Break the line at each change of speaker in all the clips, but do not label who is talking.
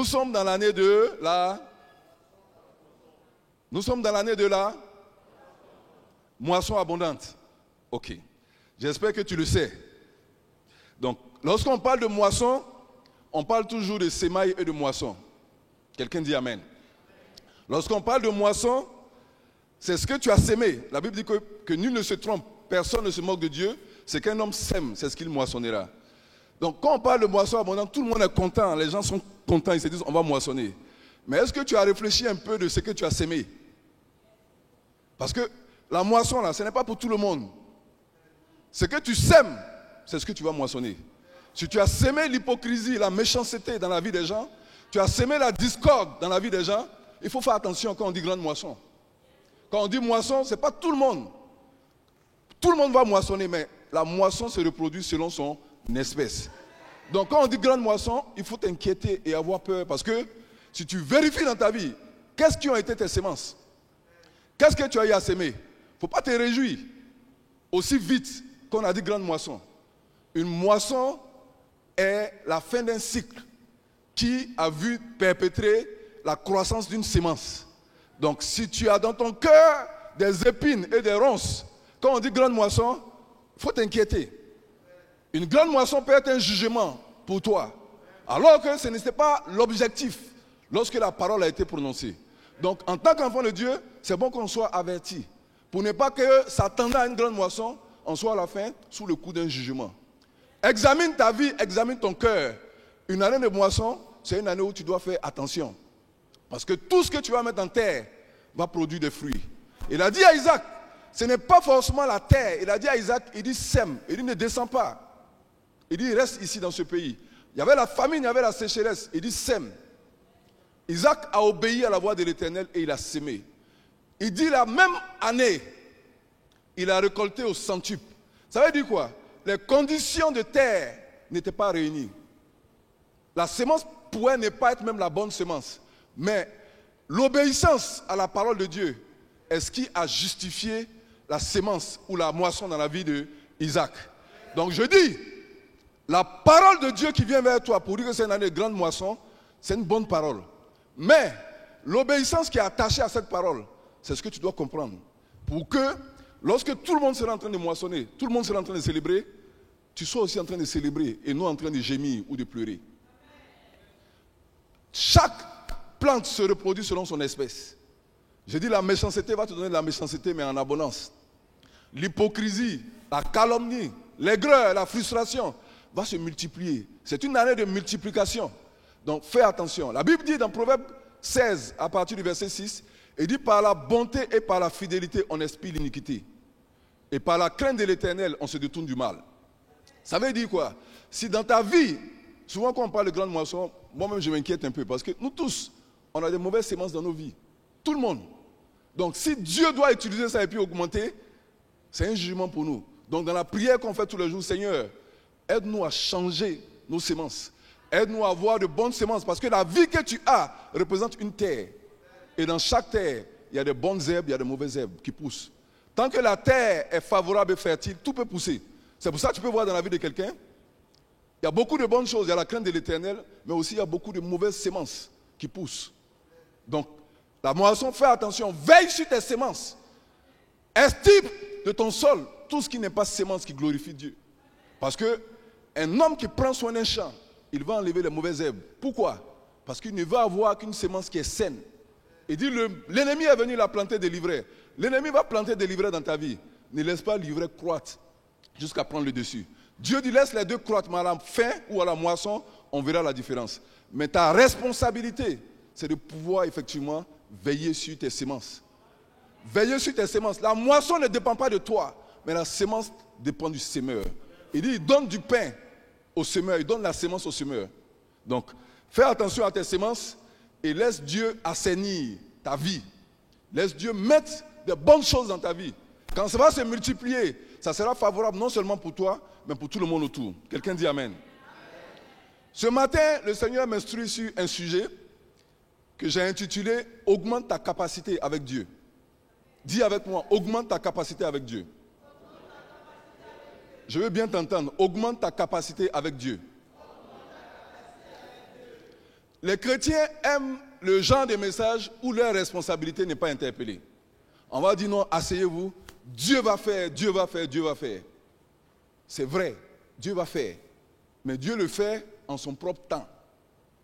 sommes dans l'année de la... Nous sommes dans l'année de la moisson abondante. Ok. J'espère que tu le sais. Donc, lorsqu'on parle de moisson, on parle toujours de sémailles et de moisson. Quelqu'un dit Amen. Lorsqu'on parle de moisson, c'est ce que tu as sémé. La Bible dit que nul ne se trompe, personne ne se moque de Dieu. C'est qu'un homme sème, c'est ce qu'il moissonnera. Donc, quand on parle de moisson abondante, tout le monde est content. Les gens sont contents, ils se disent on va moissonner. Mais est-ce que tu as réfléchi un peu de ce que tu as sémé? Parce que la moisson, là, ce n'est pas pour tout le monde. Ce que tu sèmes, c'est ce que tu vas moissonner. Si tu as sémé l'hypocrisie, la méchanceté dans la vie des gens, tu as sémé la discorde dans la vie des gens, il faut faire attention quand on dit grande moisson. Quand on dit moisson, ce n'est pas tout le monde. Tout le monde va moissonner, mais la moisson se reproduit selon son espèce. Donc quand on dit grande moisson, il faut t'inquiéter et avoir peur, parce que si tu vérifies dans ta vie, qu'est-ce qui ont été tes semences? Qu'est-ce que tu as eu à s'aimer? Il ne faut pas te réjouir aussi vite qu'on a dit grande moisson. Une moisson est la fin d'un cycle qui a vu perpétrer la croissance d'une semence. Donc si tu as dans ton cœur des épines et des ronces, quand on dit grande moisson, il faut t'inquiéter. Une grande moisson peut être un jugement pour toi, alors que ce n'était pas l'objectif lorsque la parole a été prononcée. Donc en tant qu'enfant de Dieu, c'est bon qu'on soit averti, pour ne pas que s'attendant à une grande moisson, on soit à la fin sous le coup d'un jugement. Examine ta vie, examine ton cœur. Une année de moisson, c'est une année où tu dois faire attention. Parce que tout ce que tu vas mettre en terre va produire des fruits. Il a dit à Isaac, ce n'est pas forcément la terre. Il a dit à Isaac, il dit sème. Il dit ne descends pas. Il dit reste ici dans ce pays. Il y avait la famine, il y avait la sécheresse. Il dit sème. Isaac a obéi à la voix de l'Éternel et il a sémé. Il dit la même année, il a récolté au centuple. Ça veut dire quoi? Les conditions de terre n'étaient pas réunies. La semence pourrait ne pas être même la bonne semence. Mais l'obéissance à la parole de Dieu est ce qui a justifié la semence ou la moisson dans la vie d'Isaac. Donc je dis, la parole de Dieu qui vient vers toi pour dire que c'est une année de grande moisson, c'est une bonne parole. Mais l'obéissance qui est attachée à cette parole, c'est ce que tu dois comprendre. Pour que, lorsque tout le monde sera en train de moissonner, tout le monde sera en train de célébrer, tu sois aussi en train de célébrer et non en train de gémir ou de pleurer. Chaque plante se reproduit selon son espèce. Je dis la méchanceté va te donner de la méchanceté, mais en abondance. L'hypocrisie, la calomnie, l'aigreur, la frustration va se multiplier. C'est une année de multiplication. Donc fais attention. La Bible dit dans Proverbe 16, à partir du verset 6, il dit par la bonté et par la fidélité, on expie l'iniquité. Et par la crainte de l'Éternel, on se détourne du mal. Ça veut dire quoi? Si dans ta vie, souvent quand on parle de grande moisson, moi-même je m'inquiète un peu parce que nous tous, on a des mauvaises semences dans nos vies. Tout le monde. Donc si Dieu doit utiliser ça et puis augmenter, c'est un jugement pour nous. Donc dans la prière qu'on fait tous les jours, Seigneur, aide-nous à changer nos semences. Aide-nous à avoir de bonnes semences parce que la vie que tu as représente une terre. Et dans chaque terre, il y a de bonnes herbes, il y a de mauvaises herbes qui poussent. Tant que la terre est favorable et fertile, tout peut pousser. C'est pour ça que tu peux voir dans la vie de quelqu'un, il y a beaucoup de bonnes choses, il y a la crainte de l'Éternel, mais aussi il y a beaucoup de mauvaises semences qui poussent. Donc, la moisson, fais attention, veille sur tes semences. Estime de ton sol tout ce qui n'est pas semence qui glorifie Dieu. Parce qu'un homme qui prend soin d'un champ, il va enlever les mauvaises herbes. Pourquoi? Parce qu'il ne va avoir qu'une semence qui est saine. Il dit, l'ennemi est venu la planter des livrets. L'ennemi va planter des livrets dans ta vie. Ne laisse pas le livret croître jusqu'à prendre le dessus. Dieu dit, laisse les deux croître, mais à la fin ou à la moisson, on verra la différence. Mais ta responsabilité, c'est de pouvoir effectivement veiller sur tes semences. Veiller sur tes semences. La moisson ne dépend pas de toi, mais la semence dépend du semeur. Il dit, il donne du pain au semeur, il donne la semence au semeur. Donc, fais attention à tes semences et laisse Dieu assainir ta vie. Laisse Dieu mettre de bonnes choses dans ta vie. Quand ça va se multiplier, ça sera favorable non seulement pour toi, mais pour tout le monde autour. Quelqu'un dit Amen. Ce matin, le Seigneur m'instruit sur un sujet que j'ai intitulé « Augmente ta capacité avec Dieu ». Dis avec moi, augmente ta capacité avec Dieu. Je veux bien t'entendre. Augmente ta capacité avec Dieu. Les chrétiens aiment le genre de message où leur responsabilité n'est pas interpellée. On va dire non, asseyez-vous, Dieu va faire, Dieu va faire, Dieu va faire. C'est vrai, Dieu va faire. Mais Dieu le fait en son propre temps.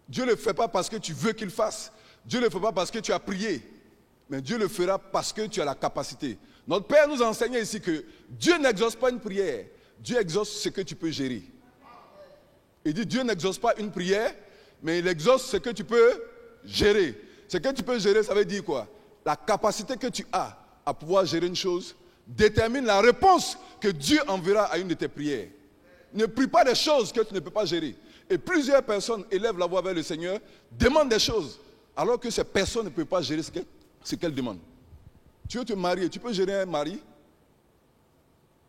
Dieu ne le fait pas parce que tu veux qu'il fasse. Dieu ne le fait pas parce que tu as prié. Mais Dieu le fera parce que tu as la capacité. Notre Père nous enseignait ici que Dieu n'exauce pas une prière. Dieu exauce ce que tu peux gérer. Il dit Dieu n'exauce pas une prière, mais il exauce ce que tu peux gérer. Ce que tu peux gérer, ça veut dire quoi? La capacité que tu as à pouvoir gérer une chose détermine la réponse que Dieu enverra à une de tes prières. Ne prie pas des choses que tu ne peux pas gérer. Et plusieurs personnes élèvent la voix vers le Seigneur, demandent des choses, alors que ces personnes ne peuvent pas gérer ce qu'elles demandent. Tu veux te marier, tu peux gérer un mari.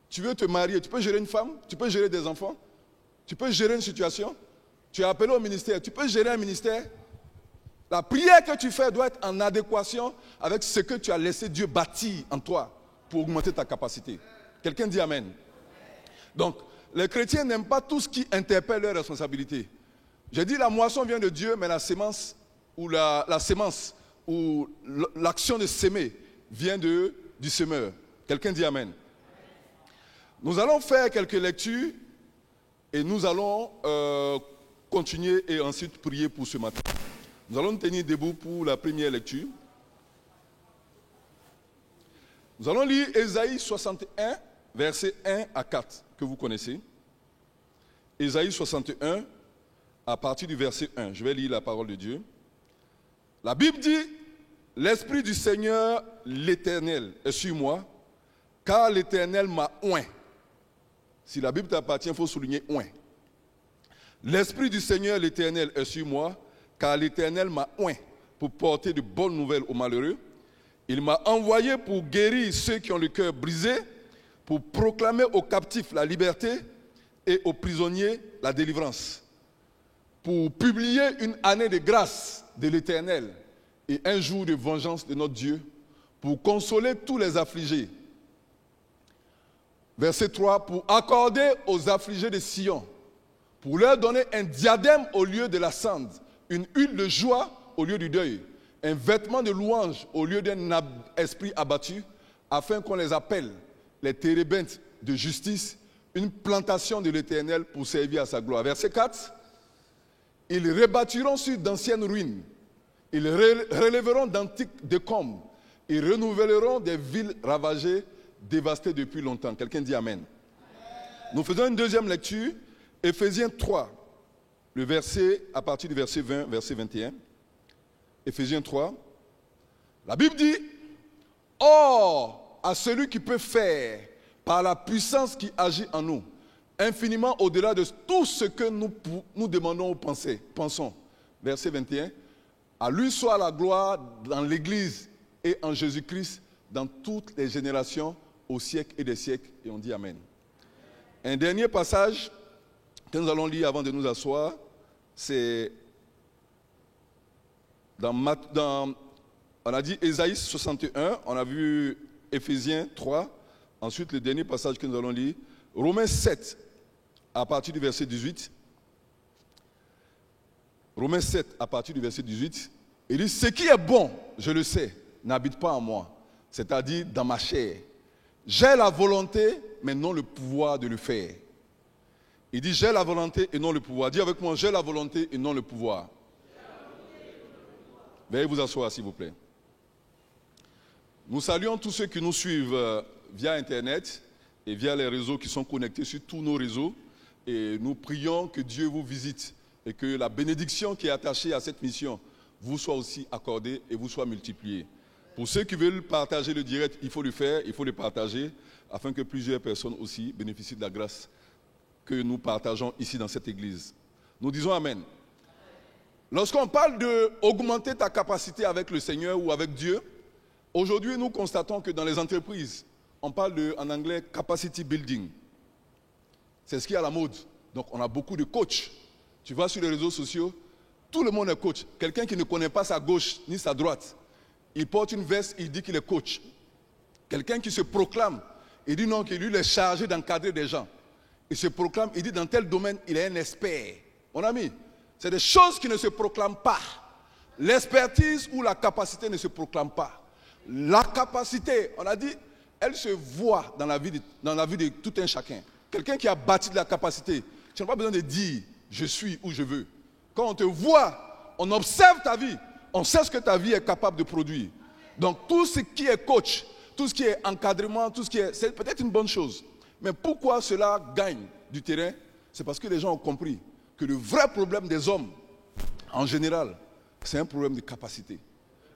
Tu veux te marier, tu peux gérer une femme, tu peux gérer des enfants, tu peux gérer une situation. Tu es appelé au ministère, tu peux gérer un ministère. La prière que tu fais doit être en adéquation avec ce que tu as laissé Dieu bâtir en toi pour augmenter ta capacité. Quelqu'un dit Amen. Donc, les chrétiens n'aiment pas tout ce qui interpelle leur responsabilité. J'ai dit la moisson vient de Dieu, mais la sémence ou la sémence ou l'action de s'aimer vient du semeur. Quelqu'un dit Amen. Nous allons faire quelques lectures et nous allons continuer et ensuite prier pour ce matin. Nous allons nous tenir debout pour la première lecture. Nous allons lire Ésaïe 61, versets 1 à 4, que vous connaissez. Ésaïe 61, à partir du verset 1. Je vais lire la parole de Dieu. La Bible dit, « L'Esprit du Seigneur, l'Éternel, est sur moi, car l'Éternel m'a oint. » Si la Bible t'appartient, il faut souligner « oint ». L'Esprit du Seigneur, l'Éternel, est sur moi, car l'Éternel m'a oint pour porter de bonnes nouvelles aux malheureux. Il m'a envoyé pour guérir ceux qui ont le cœur brisé, pour proclamer aux captifs la liberté et aux prisonniers la délivrance, pour publier une année de grâce de l'Éternel et un jour de vengeance de notre Dieu, pour consoler tous les affligés. Verset 3, pour accorder aux affligés de Sion, pour leur donner un diadème au lieu de la cendre, une huile de joie au lieu du deuil, un vêtement de louange au lieu d'un esprit abattu, afin qu'on les appelle les térébintes de justice, une plantation de l'Éternel pour servir à sa gloire. Verset 4, ils rebâtiront sur d'anciennes ruines, ils relèveront d'antiques décombres, ils renouvelleront des villes ravagées, dévastées depuis longtemps. Quelqu'un dit Amen. Nous faisons une deuxième lecture, Éphésiens 3, le verset, à partir du verset 20, verset 21. Éphésiens 3. La Bible dit, « Or, à celui qui peut faire, par la puissance qui agit en nous, infiniment au-delà de tout ce que nous demandons ou pensons. » Verset 21. « À lui soit la gloire dans l'Église et en Jésus-Christ, dans toutes les générations, au siècle et des siècles. » Et on dit Amen. Un dernier passage que nous allons lire avant de nous asseoir, c'est on a dit Ésaïe 61, on a vu Éphésiens 3, ensuite le dernier passage que nous allons lire, Romains 7, à partir du verset 18. Romains 7, à partir du verset 18, il dit, « Ce qui est bon, je le sais, n'habite pas en moi, c'est-à-dire dans ma chair. J'ai la volonté, mais non le pouvoir de le faire. » Il dit, j'ai la volonté et non le pouvoir. Dis avec moi, j'ai la volonté et non le pouvoir. Veuillez vous asseoir, s'il vous plaît. Nous saluons tous ceux qui nous suivent via Internet et via les réseaux qui sont connectés sur tous nos réseaux. Et nous prions que Dieu vous visite et que la bénédiction qui est attachée à cette mission vous soit aussi accordée et vous soit multipliée. Pour ceux qui veulent partager le direct, il faut le faire, il faut le partager afin que plusieurs personnes aussi bénéficient de la grâce que nous partageons ici dans cette église. Nous disons Amen. Lorsqu'on parle d'augmenter ta capacité avec le Seigneur ou avec Dieu, aujourd'hui nous constatons que dans les entreprises, on parle en anglais capacity building. C'est ce qui est à la mode. Donc on a beaucoup de coachs. Tu vas sur les réseaux sociaux, tout le monde est coach. Quelqu'un qui ne connaît pas sa gauche ni sa droite, il porte une veste, il dit qu'il est coach. Quelqu'un qui se proclame, il dit non, que lui il est chargé d'encadrer des gens. Il se proclame, il dit dans tel domaine, il est un expert. Mon ami, C'est des choses qui ne se proclament pas. L'expertise ou la capacité ne se proclament pas. La capacité, on a dit, elle se voit dans la vie de tout un chacun. Quelqu'un qui a bâti de la capacité, tu n'as pas besoin de dire « je suis où je veux ». Quand on te voit, on observe ta vie, on sait ce que ta vie est capable de produire. Donc tout ce qui est coach, tout ce qui est encadrement, c'est peut-être une bonne chose. Mais pourquoi cela gagne du terrain? C'est parce que les gens ont compris que le vrai problème des hommes, en général, c'est un problème de capacité.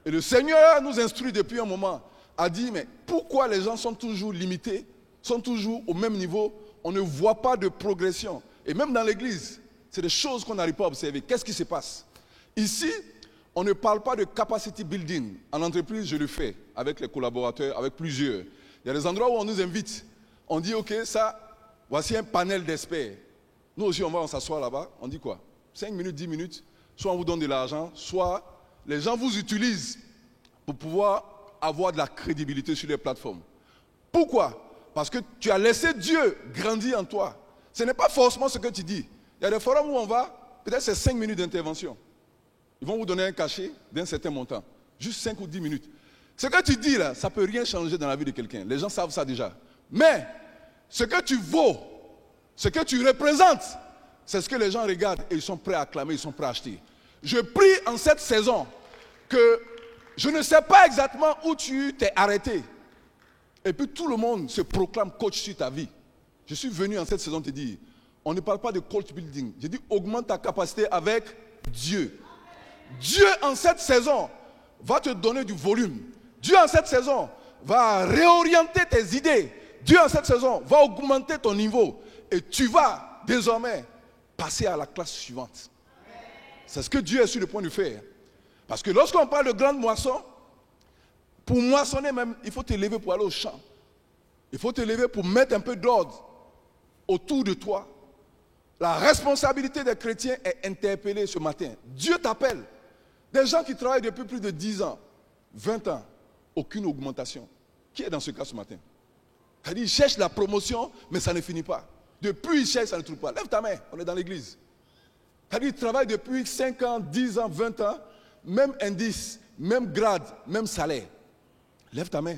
Et le Seigneur nous instruit depuis un moment, a dit, mais pourquoi les gens sont toujours limités, sont toujours au même niveau, on ne voit pas de progression. Et même dans l'église, c'est des choses qu'on n'arrive pas à observer. Qu'est-ce qui se passe? Ici, on ne parle pas de capacity building. En entreprise, je le fais avec les collaborateurs, avec plusieurs. Il y a des endroits où on nous invite. On dit, ok, ça, voici un panel d'experts. Nous aussi, on s'asseoir là-bas. On dit quoi? 5 minutes, 10 minutes. Soit on vous donne de l'argent, soit les gens vous utilisent pour pouvoir avoir de la crédibilité sur les plateformes. Pourquoi? Parce que tu as laissé Dieu grandir en toi. Ce n'est pas forcément ce que tu dis. Il y a des forums où on va, peut-être c'est 5 minutes d'intervention. Ils vont vous donner un cachet d'un certain montant. Juste 5 ou 10 minutes. Ce que tu dis là, ça ne peut rien changer dans la vie de quelqu'un. Les gens savent ça déjà. Mais ce que tu vaux, ce que tu représentes, c'est ce que les gens regardent et ils sont prêts à acclamer, ils sont prêts à acheter. Je prie en cette saison que je ne sais pas exactement où tu t'es arrêté. Et puis tout le monde se proclame coach sur ta vie. Je suis venu en cette saison te dire, on ne parle pas de coach building. J'ai dit augmente ta capacité avec Dieu. Dieu en cette saison va te donner du volume. Dieu en cette saison va réorienter tes idées. Dieu en cette saison va augmenter ton niveau. Et tu vas désormais passer à la classe suivante. C'est ce que Dieu est sur le point de faire. Parce que lorsqu'on parle de grande moisson, pour moissonner même, il faut te lever pour aller au champ. Il faut te lever pour mettre un peu d'ordre autour de toi. La responsabilité des chrétiens est interpellée ce matin. Dieu t'appelle. Des gens qui travaillent depuis plus de 10 ans, 20 ans, aucune augmentation. Qui est dans ce cas ce matin? C'est-à-dire, ils cherchent la promotion, mais ça ne finit pas. Depuis, ils cherchent, ça ne trouve pas. Lève ta main, on est dans l'église. C'est-à-dire, ils travaillent depuis 5 ans, 10 ans, 20 ans, même indice, même grade, même salaire. Lève ta main.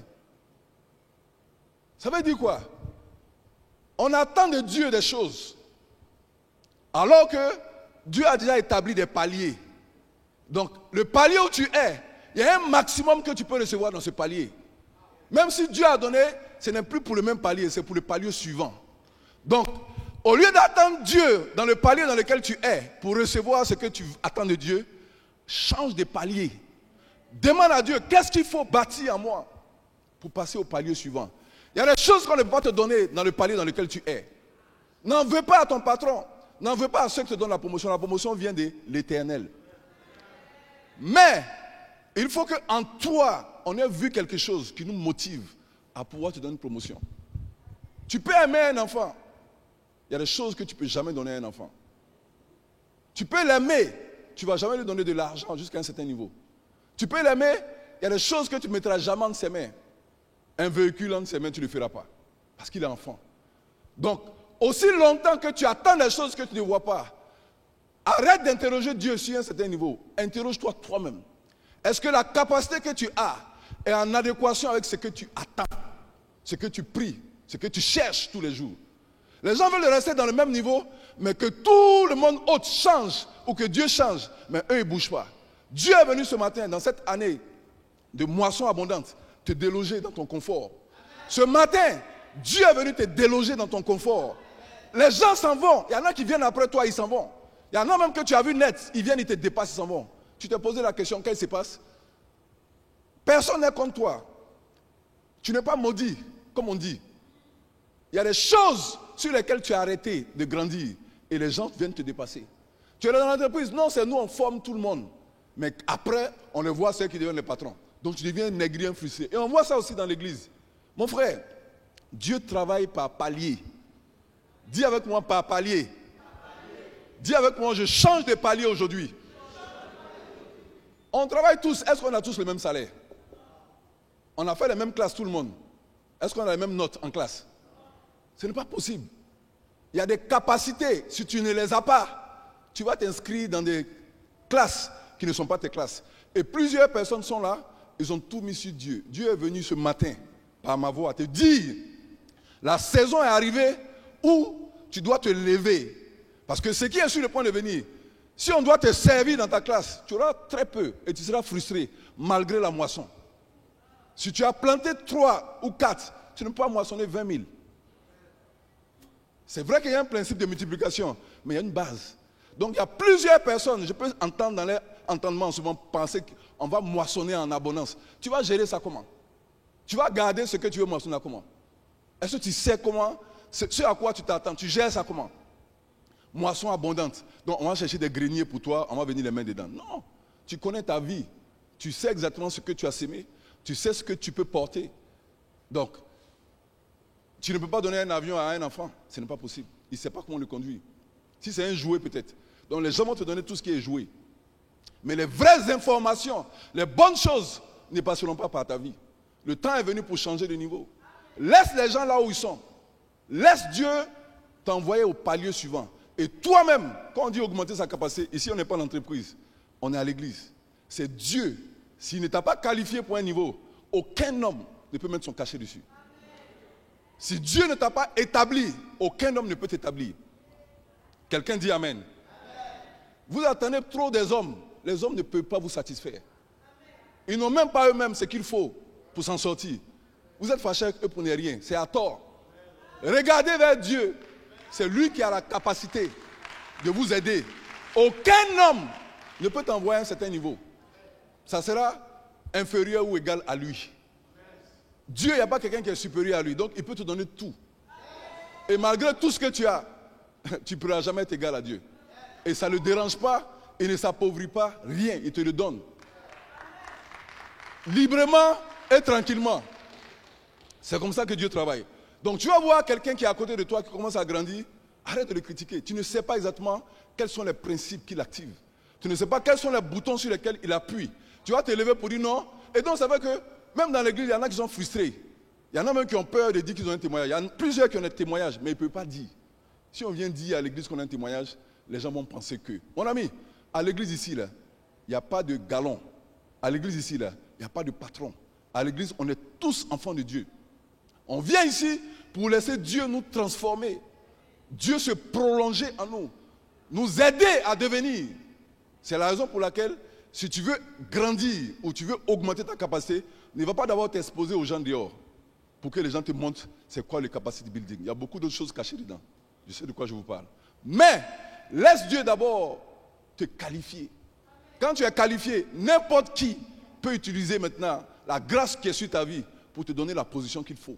Ça veut dire quoi? On attend de Dieu des choses. Alors que Dieu a déjà établi des paliers. Donc, le palier où tu es, il y a un maximum que tu peux recevoir dans ce palier. Même si Dieu a donné, ce n'est plus pour le même palier, c'est pour le palier suivant. Donc, au lieu d'attendre Dieu dans le palier dans lequel tu es pour recevoir ce que tu attends de Dieu, change de palier. Demande à Dieu, qu'est-ce qu'il faut bâtir en moi pour passer au palier suivant. Il y a des choses qu'on ne peut pas te donner dans le palier dans lequel tu es. N'en veux pas à ton patron. N'en veux pas à ceux qui te donnent la promotion. La promotion vient de l'Éternel. Mais, il faut qu'en toi, on ait vu quelque chose qui nous motive à pouvoir te donner une promotion. Tu peux aimer un enfant. Il y a des choses que tu ne peux jamais donner à un enfant. Tu peux l'aimer. Tu ne vas jamais lui donner de l'argent jusqu'à un certain niveau. Tu peux l'aimer. Il y a des choses que tu ne mettras jamais entre ses mains. Un véhicule entre ses mains, tu ne le feras pas. Parce qu'il est enfant. Donc, aussi longtemps que tu attends des choses que tu ne vois pas, arrête d'interroger Dieu sur un certain niveau. Interroge-toi toi-même. Est-ce que la capacité que tu as est en adéquation avec ce que tu attends, ce que tu pries, ce que tu cherches tous les jours? Les gens veulent rester dans le même niveau, mais que tout le monde autre change ou que Dieu change, mais eux, ils ne bougent pas. Dieu est venu ce matin, dans cette année de moisson abondante, te déloger dans ton confort. Ce matin, Dieu est venu te déloger dans ton confort. Les gens s'en vont. Il y en a qui viennent après toi, ils s'en vont. Il y en a même que tu as vu net, ils viennent, ils te dépassent, ils s'en vont. Tu t'es posé la question, qu'est-ce qui se passe? Personne n'est contre toi. Tu n'es pas maudit, comme on dit. Il y a des choses sur lesquelles tu as arrêté de grandir et les gens viennent te dépasser. Tu es dans l'entreprise, non, c'est nous, on forme tout le monde. Mais après, on les voit, ceux qui deviennent les patrons. Donc tu deviens négrier, frustré. Et on voit ça aussi dans l'église. Mon frère, Dieu travaille par palier. Dis avec moi par palier. Dis avec moi, je change de palier aujourd'hui. On travaille tous. Est-ce qu'on a tous le même salaire? On a fait les mêmes classes, tout le monde. Est-ce qu'on a les mêmes notes en classe? Ce n'est pas possible. Il y a des capacités. Si tu ne les as pas, tu vas t'inscrire dans des classes qui ne sont pas tes classes. Et plusieurs personnes sont là, ils ont tout mis sur Dieu. Dieu est venu ce matin, par ma voix, te dire, la saison est arrivée où tu dois te lever. Parce que ce qui est sur le point de venir, si on doit te servir dans ta classe, tu auras très peu et tu seras frustré, malgré la moisson. Si tu as planté 3 ou 4, tu ne peux pas moissonner 20 000. C'est vrai qu'il y a un principe de multiplication, mais il y a une base. Donc il y a plusieurs personnes, je peux entendre dans leur entendement souvent penser qu'on va moissonner en abondance. Tu vas gérer ça comment? Tu vas garder ce que tu veux moissonner comment? Est-ce que tu sais comment? Ce à quoi tu t'attends, tu gères ça comment? Moisson abondante. Donc on va chercher des greniers pour toi, on va venir les mains dedans. Non, tu connais ta vie. Tu sais exactement ce que tu as sémé. Tu sais ce que tu peux porter. Donc, tu ne peux pas donner un avion à un enfant. Ce n'est pas possible. Il ne sait pas comment le conduire. Si c'est un jouet peut-être. Donc les gens vont te donner tout ce qui est jouet. Mais les vraies informations, les bonnes choses ne passeront pas par ta vie. Le temps est venu pour changer de niveau. Laisse les gens là où ils sont. Laisse Dieu t'envoyer au palier suivant. Et toi-même, quand on dit augmenter sa capacité, ici on n'est pas l'entreprise, on est à l'église. C'est Dieu. S'il ne t'a pas qualifié pour un niveau, aucun homme ne peut mettre son cachet dessus. Si Dieu ne t'a pas établi, aucun homme ne peut t'établir. Quelqu'un dit Amen. Amen. Vous attendez trop des hommes. Les hommes ne peuvent pas vous satisfaire. Ils n'ont même pas eux-mêmes ce qu'il faut pour s'en sortir. Vous êtes fâchés avec eux pour ne rien. C'est à tort. Regardez vers Dieu. C'est lui qui a la capacité de vous aider. Aucun homme ne peut t'envoyer à un certain niveau. Ça sera inférieur ou égal à lui. Dieu, il n'y a pas quelqu'un qui est supérieur à lui. Donc, il peut te donner tout. Et malgré tout ce que tu as, tu ne pourras jamais être égal à Dieu. Et ça ne le dérange pas, il ne s'appauvrit pas, rien, il te le donne. Librement et tranquillement. C'est comme ça que Dieu travaille. Donc tu vas voir quelqu'un qui est à côté de toi qui commence à grandir, arrête de le critiquer. Tu ne sais pas exactement quels sont les principes qu'il active. Tu ne sais pas quels sont les boutons sur lesquels il appuie. Tu vas te lever pour dire non. Et donc ça veut que même dans l'église, il y en a qui sont frustrés. Il y en a même qui ont peur de dire qu'ils ont un témoignage. Il y en a plusieurs qui ont des témoignages, mais ils ne peuvent pas dire. Si on vient dire à l'église qu'on a un témoignage, les gens vont penser que. Mon ami, à l'église ici, là, il n'y a pas de galon. À l'église ici, là, il n'y a pas de patron. À l'église, on est tous enfants de Dieu. On vient ici pour laisser Dieu nous transformer. Dieu se prolonger en nous. Nous aider à devenir. C'est la raison pour laquelle, si tu veux grandir ou tu veux augmenter ta capacité, ne va pas d'abord t'exposer aux gens dehors pour que les gens te montrent c'est quoi le capacity building. Il y a beaucoup d'autres choses cachées dedans. Je sais de quoi je vous parle. Mais, laisse Dieu d'abord te qualifier. Quand tu es qualifié, n'importe qui peut utiliser maintenant la grâce qui est sur ta vie pour te donner la position qu'il faut.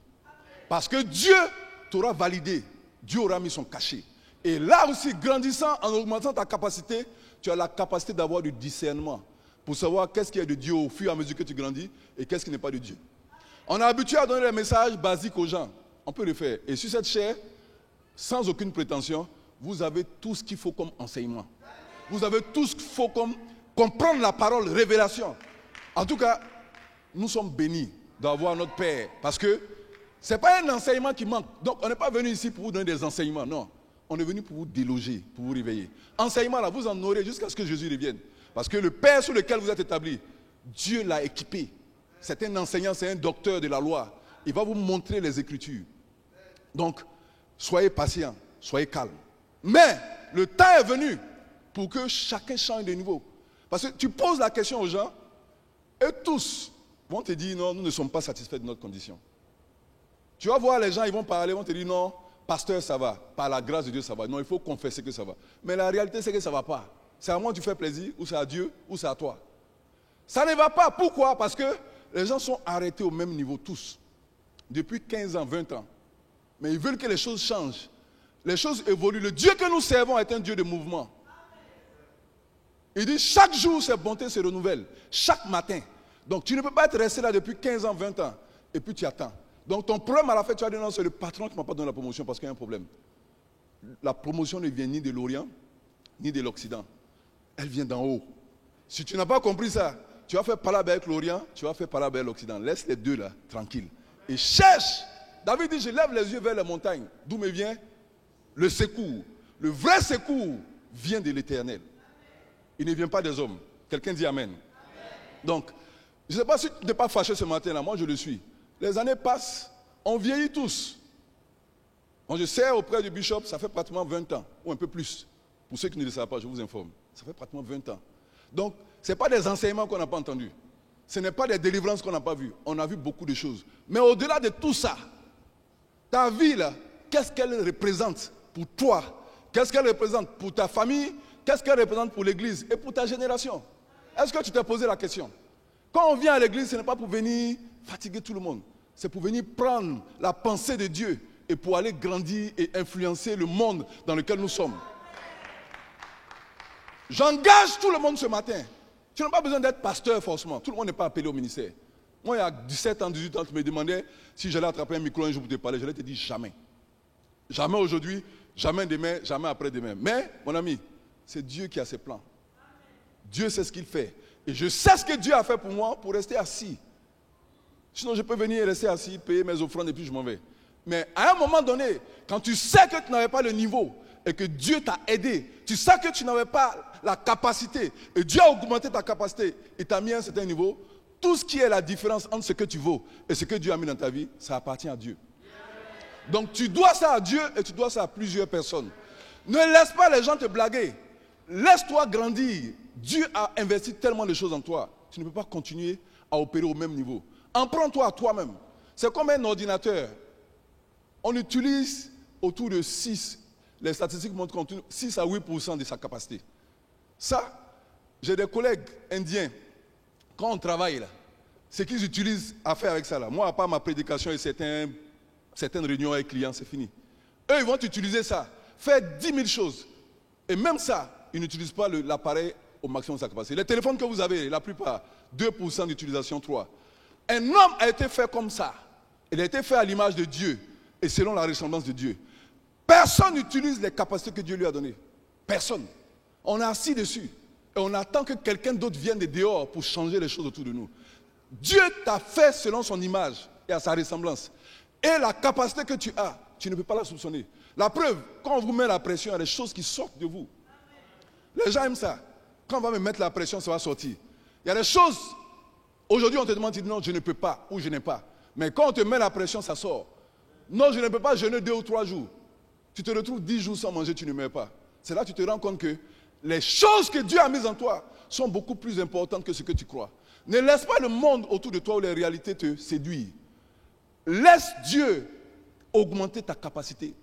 Parce que Dieu t'aura validé. Dieu aura mis son cachet. Et là aussi, grandissant, en augmentant ta capacité, tu as la capacité d'avoir du discernement pour savoir qu'est-ce qui est de Dieu au fur et à mesure que tu grandis et qu'est-ce qui n'est pas de Dieu. On a habitué à donner des messages basiques aux gens. On peut le faire. Et sur cette chair, sans aucune prétention, vous avez tout ce qu'il faut comme enseignement. Vous avez tout ce qu'il faut comme comprendre la parole, révélation. En tout cas, nous sommes bénis d'avoir notre Père. Parce que ce n'est pas un enseignement qui manque. Donc, on n'est pas venu ici pour vous donner des enseignements. Non. On est venu pour vous déloger, pour vous réveiller. Enseignement, là, vous en aurez jusqu'à ce que Jésus revienne. Parce que le Père sur lequel vous êtes établi, Dieu l'a équipé. C'est un enseignant, c'est un docteur de la loi. Il va vous montrer les Écritures. Donc, soyez patient, soyez calme. Mais, le temps est venu pour que chacun change de niveau. Parce que tu poses la question aux gens, et tous vont te dire, non, nous ne sommes pas satisfaits de notre condition. Tu vas voir les gens, ils vont parler, ils vont te dire, non, pasteur, ça va. Par la grâce de Dieu, ça va. Non, il faut confesser que ça va. Mais la réalité, c'est que ça ne va pas. C'est à moi que tu fais plaisir, ou c'est à Dieu, ou c'est à toi. Ça ne va pas. Pourquoi? Parce que les gens sont arrêtés au même niveau, tous. Depuis 15 ans, 20 ans. Mais ils veulent que les choses changent. Les choses évoluent. Le Dieu que nous servons est un Dieu de mouvement. Il dit, chaque jour, ses bontés se renouvellent. Chaque matin. Donc, tu ne peux pas être resté là depuis 15 ans, 20 ans. Et puis, tu attends. Donc, ton problème à la fin, tu vas dire, non, c'est le patron qui ne m'a pas donné la promotion parce qu'il y a un problème. La promotion ne vient ni de l'Orient, ni de l'Occident. Elle vient d'en haut. Si tu n'as pas compris ça, tu vas faire palabre avec l'Orient, tu vas faire palabre avec l'Occident. Laisse les deux là, tranquilles. Et cherche. David dit, je lève les yeux vers les montagnes. D'où me vient le secours. Le vrai secours vient de l'Éternel. Il ne vient pas des hommes. Quelqu'un dit Amen. Donc, je ne sais pas si tu n'es pas fâché ce matin-là, moi je le suis. Les années passent, on vieillit tous. Quand je sers auprès du bishop, ça fait pratiquement 20 ans, ou un peu plus. Pour ceux qui ne le savent pas, je vous informe. Ça fait pratiquement 20 ans. Donc, ce n'est pas des enseignements qu'on n'a pas entendus. Ce n'est pas des délivrances qu'on n'a pas vues. On a vu beaucoup de choses. Mais au-delà de tout ça, ta vie là, qu'est-ce qu'elle représente pour toi? Qu'est-ce qu'elle représente pour ta famille? Qu'est-ce qu'elle représente pour l'église et pour ta génération? Est-ce que tu t'es posé la question? Quand on vient à l'église, ce n'est pas pour venir fatiguer tout le monde. C'est pour venir prendre la pensée de Dieu et pour aller grandir et influencer le monde dans lequel nous sommes. J'engage tout le monde ce matin. Tu n'as pas besoin d'être pasteur forcément. Tout le monde n'est pas appelé au ministère. Moi, il y a 17 ans, 18 ans, tu me demandais si j'allais attraper un micro un jour pour te parler. Je l'ai te dit jamais. Jamais aujourd'hui, jamais demain, jamais après-demain. Mais, mon ami, c'est Dieu qui a ses plans. Dieu sait ce qu'il fait. Et je sais ce que Dieu a fait pour moi pour rester assis. Sinon, je peux venir rester assis, payer mes offrandes et puis je m'en vais. Mais à un moment donné, quand tu sais que tu n'avais pas le niveau et que Dieu t'a aidé, tu sais que tu n'avais pas la capacité et Dieu a augmenté ta capacité et t'a mis à un certain niveau, tout ce qui est la différence entre ce que tu vaux et ce que Dieu a mis dans ta vie, ça appartient à Dieu. Donc tu dois ça à Dieu et tu dois ça à plusieurs personnes. Ne laisse pas les gens te blaguer. Laisse-toi grandir. Dieu a investi tellement de choses en toi. Tu ne peux pas continuer à opérer au même niveau. En prends-toi à toi-même. C'est comme un ordinateur. On utilise autour de 6. Les statistiques montrent qu'on utilise 6 à 8% de sa capacité. Ça, j'ai des collègues indiens. Quand on travaille là, ce qu'ils utilisent à faire avec ça là. Moi, à part ma prédication et certaines réunions avec clients, c'est fini. Eux, ils vont utiliser ça. Faire 10 000 choses. Et même ça, ils n'utilisent pas l'appareil au maximum de sa capacité. Les téléphones que vous avez, la plupart, 2% d'utilisation, 3%. Un homme a été fait comme ça. Il a été fait à l'image de Dieu et selon la ressemblance de Dieu. Personne n'utilise les capacités que Dieu lui a données. Personne. On est assis dessus et on attend que quelqu'un d'autre vienne de dehors pour changer les choses autour de nous. Dieu t'a fait selon son image et à sa ressemblance. Et la capacité que tu as, tu ne peux pas la soupçonner. La preuve, quand on vous met la pression, il y a des choses qui sortent de vous. Les gens aiment ça. Quand on va me mettre la pression, ça va sortir. Il y a des choses, aujourd'hui on te demande, non, je ne peux pas ou je n'ai pas. Mais quand on te met la pression, ça sort. Non, je ne peux pas jeûner 2 ou 3 jours. Tu te retrouves 10 jours sans manger, tu ne meurs pas. C'est là que tu te rends compte que les choses que Dieu a mises en toi sont beaucoup plus importantes que ce que tu crois. Ne laisse pas le monde autour de toi ou les réalités te séduire. Laisse Dieu augmenter ta capacité.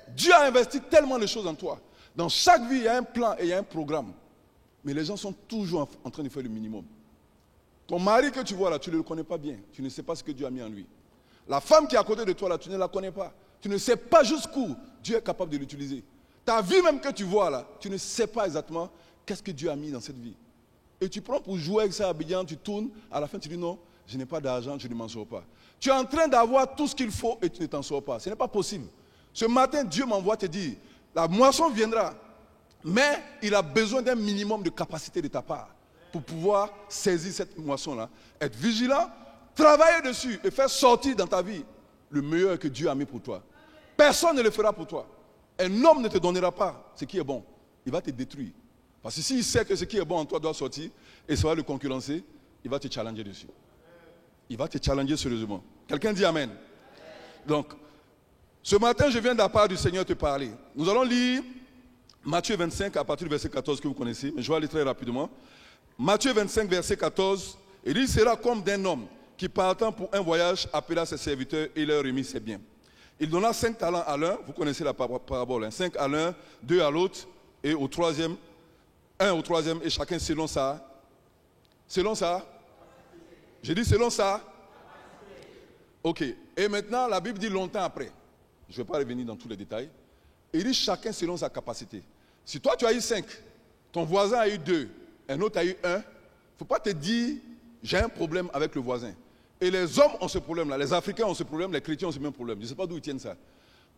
Dieu a investi tellement de choses en toi. Dans chaque vie, il y a un plan et il y a un programme. Mais les gens sont toujours en train de faire le minimum. Ton mari que tu vois là, tu ne le connais pas bien. Tu ne sais pas ce que Dieu a mis en lui. La femme qui est à côté de toi là, tu ne la connais pas. Tu ne sais pas jusqu'où Dieu est capable de l'utiliser. Ta vie même que tu vois là, tu ne sais pas exactement qu'est-ce que Dieu a mis dans cette vie. Et tu prends pour jouer avec ça à Abidjan, tu tournes, à la fin tu dis non, je n'ai pas d'argent, je ne m'en sors pas. Tu es en train d'avoir tout ce qu'il faut et tu ne t'en sors pas. Ce n'est pas possible. Ce matin, Dieu m'envoie te dire, la moisson viendra, mais il a besoin d'un minimum de capacité de ta part pour pouvoir saisir cette moisson-là, être vigilant, travailler dessus et faire sortir dans ta vie le meilleur que Dieu a mis pour toi. Personne ne le fera pour toi. Un homme ne te donnera pas ce qui est bon. Il va te détruire. Parce que s'il sait que ce qui est bon en toi doit sortir et ça va le concurrencer, il va te challenger dessus. Il va te challenger sérieusement. Quelqu'un dit Amen. Donc, ce matin, je viens de la part du Seigneur te parler. Nous allons lire Matthieu 25 à partir du verset 14 que vous connaissez, mais je vais aller très rapidement. Matthieu 25, verset 14, il dit, il sera comme d'un homme qui partant pour un voyage appela ses serviteurs et leur remit ses biens. Il donna 5 talents à l'un, vous connaissez la parabole, 5 à l'un, 2 à l'autre, et au troisième, 1 au troisième, et chacun selon ça. Selon ça. J'ai dit selon ça. Ok. Et maintenant, la Bible dit longtemps après. Je ne vais pas revenir dans tous les détails. Il dit chacun selon sa capacité. Si toi tu as eu 5, ton voisin a eu 2, un autre a eu 1, il ne faut pas te dire j'ai un problème avec le voisin. Et les hommes ont ce problème-là, les Africains ont ce problème, les chrétiens ont ce même problème. Je ne sais pas d'où ils tiennent ça.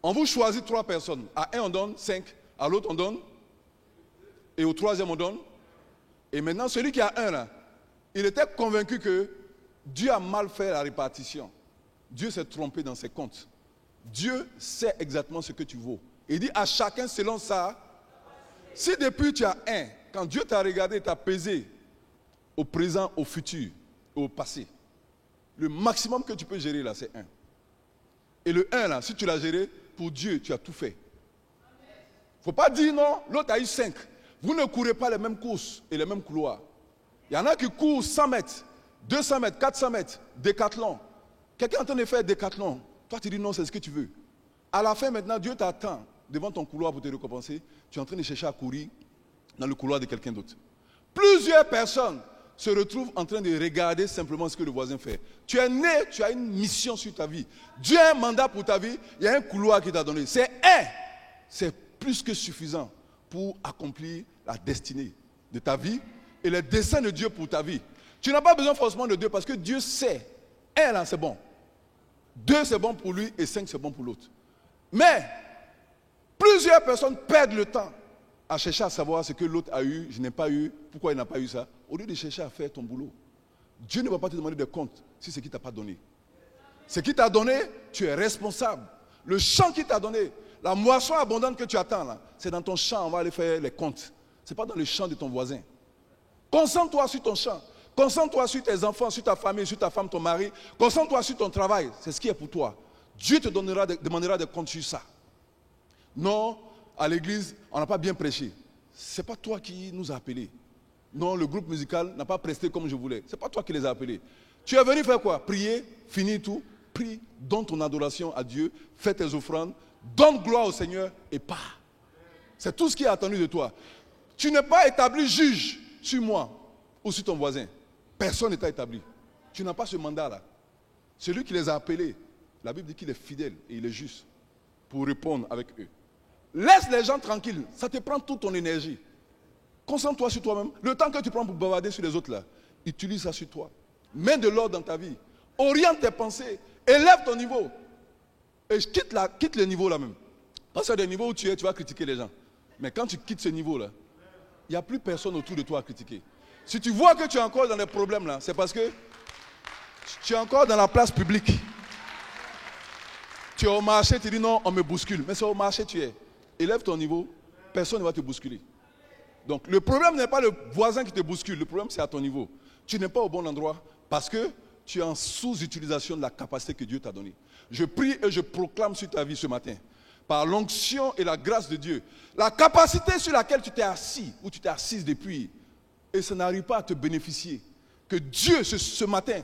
On vous choisit 3 personnes. À un on donne 5, à l'autre on donne, et au troisième on donne. Et maintenant celui qui a 1 là, il était convaincu que Dieu a mal fait la répartition. Dieu s'est trompé dans ses comptes. Dieu sait exactement ce que tu vaux. Il dit à chacun selon ça. Si depuis tu as 1, quand Dieu t'a regardé, t'a pesé au présent, au futur, au passé, le maximum que tu peux gérer là, c'est 1. Et le 1 là, si tu l'as géré, pour Dieu, tu as tout fait. Il ne faut pas dire non, l'autre a eu 5. Vous ne courez pas les mêmes courses et les mêmes couloirs. Il y en a qui courent 100 mètres, 200 mètres, 400 mètres, décathlon. Quelqu'un est en train de faire décathlon. Toi, tu dis non, c'est ce que tu veux. À la fin, maintenant, Dieu t'attend devant ton couloir pour te récompenser. Tu es en train de chercher à courir dans le couloir de quelqu'un d'autre. Plusieurs personnes se retrouvent en train de regarder simplement ce que le voisin fait. Tu es né, tu as une mission sur ta vie. Dieu a un mandat pour ta vie, il y a un couloir qu'il t'a donné. C'est plus que suffisant pour accomplir la destinée de ta vie et les desseins de Dieu pour ta vie. Tu n'as pas besoin forcément de 2 parce que Dieu sait. 1 là, c'est bon. 2, c'est bon pour lui et 5, c'est bon pour l'autre. Mais plusieurs personnes perdent le temps à chercher à savoir ce que l'autre a eu, je n'ai pas eu, pourquoi il n'a pas eu ça, au lieu de chercher à faire ton boulot. Dieu ne va pas te demander de compte si ce qu'il ne t'a pas donné. Ce qu'il t'a donné, tu es responsable. Le champ qu'il t'a donné, la moisson abondante que tu attends là, c'est dans ton champ, on va aller faire les comptes. Ce n'est pas dans le champ de ton voisin. Concentre-toi sur ton champ. Concentre-toi sur tes enfants, sur ta famille, sur ta femme, ton mari. Concentre-toi sur ton travail. C'est ce qui est pour toi. Dieu te demandera des comptes sur ça. Non, à l'église, on n'a pas bien prêché. Ce n'est pas toi qui nous as appelés. Non, le groupe musical n'a pas presté comme je voulais. Ce n'est pas toi qui les as appelés. Tu es venu faire quoi? Prier, finir tout. Prie, donne ton adoration à Dieu, fais tes offrandes, donne gloire au Seigneur et pars. C'est tout ce qui est attendu de toi. Tu n'es pas établi juge sur moi ou sur ton voisin. Personne n'est établi. Tu n'as pas ce mandat-là. Celui qui les a appelés, la Bible dit qu'il est fidèle et il est juste pour répondre avec eux. Laisse les gens tranquilles. Ça te prend toute ton énergie. Concentre-toi sur toi-même. Le temps que tu prends pour bavarder sur les autres, là, utilise ça sur toi. Mets de l'ordre dans ta vie. Oriente tes pensées. Élève ton niveau. Et quitte le niveau là même. Parce qu'il y a des niveaux où tu vas critiquer les gens. Mais quand tu quittes ce niveau-là, il n'y a plus personne autour de toi à critiquer. Si tu vois que tu es encore dans des problèmes là, c'est parce que tu es encore dans la place publique. Tu es au marché, tu dis non, on me bouscule. Mais c'est au marché tu es. Élève ton niveau, personne ne va te bousculer. Donc le problème n'est pas le voisin qui te bouscule, le problème c'est à ton niveau. Tu n'es pas au bon endroit parce que tu es en sous-utilisation de la capacité que Dieu t'a donnée. Je prie et je proclame sur ta vie ce matin, par l'onction et la grâce de Dieu, la capacité sur laquelle tu t'es assis, ou tu t'es assise depuis, et ça n'arrive pas à te bénéficier, que Dieu ce matin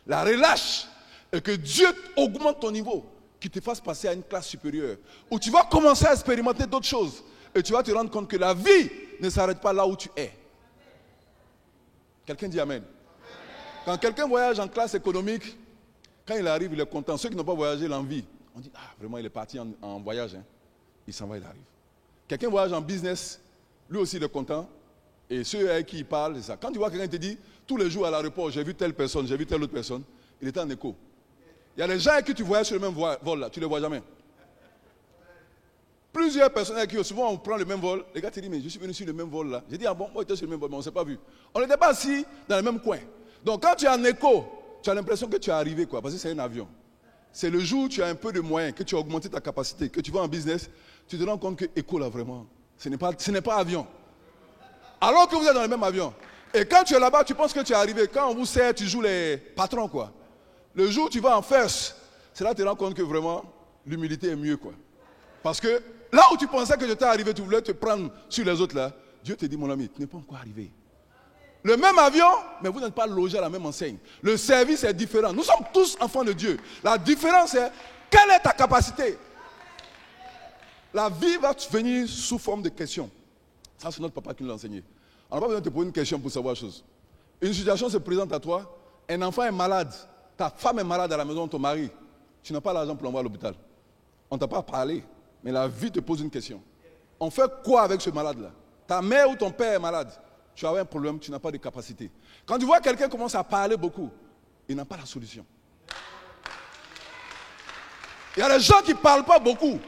la relâche et que Dieu augmente ton niveau, qu'il te fasse passer à une classe supérieure, où tu vas commencer à expérimenter d'autres choses, et tu vas te rendre compte que la vie ne s'arrête pas là où tu es. Quelqu'un dit Amen. Quand quelqu'un voyage en classe économique, quand il arrive, il est content. Ceux qui n'ont pas voyagé l'envie. On dit, ah vraiment, il est parti en voyage. Hein. Il s'en va, il arrive. Quelqu'un voyage en business, lui aussi il est content. Et ceux avec qui il parle, c'est ça. Quand tu vois quelqu'un te dit, tous les jours à l'aéroport, j'ai vu telle personne, j'ai vu telle autre personne, il est en écho. Il y a des gens avec qui tu voyages sur le même vol là, tu ne les vois jamais. Plusieurs personnes avec qui souvent on prend le même vol, les gars te disent, mais je suis venu sur le même vol là. J'ai dit, ah bon, moi j'étais sur le même vol, mais on ne s'est pas vu. On n'était pas assis dans le même coin. Donc quand tu es en écho, tu as l'impression que tu es arrivé, quoi, parce que c'est un avion. C'est le jour où tu as un peu de moyens, que tu as augmenté ta capacité, que tu vas en business, tu te rends compte que écho là vraiment, ce n'est pas avion. Alors que vous êtes dans le même avion. Et quand tu es là-bas, tu penses que tu es arrivé. Quand on vous sert, tu joues les patrons, quoi. Le jour où tu vas en first, c'est là que tu te rends compte que vraiment, l'humilité est mieux, quoi. Parce que là où tu pensais que j'étais arrivé, tu voulais te prendre sur les autres là, Dieu te dit, mon ami, tu n'es pas encore arrivé. Le même avion, mais vous n'êtes pas logé à la même enseigne. Le service est différent. Nous sommes tous enfants de Dieu. La différence est, quelle est ta capacité? La vie va venir sous forme de questions. Ça, c'est notre papa qui nous l'a enseigné. On n'a pas besoin de te poser une question pour savoir chose. Une situation se présente à toi, un enfant est malade, ta femme est malade à la maison, ton mari, tu n'as pas l'argent pour l'envoyer à l'hôpital. On ne t'a pas parlé, mais la vie te pose une question. On fait quoi avec ce malade-là? Ta mère ou ton père est malade. Tu as un problème, tu n'as pas de capacité. Quand tu vois quelqu'un commence à parler beaucoup, il n'a pas la solution. Il y a des gens qui ne parlent pas beaucoup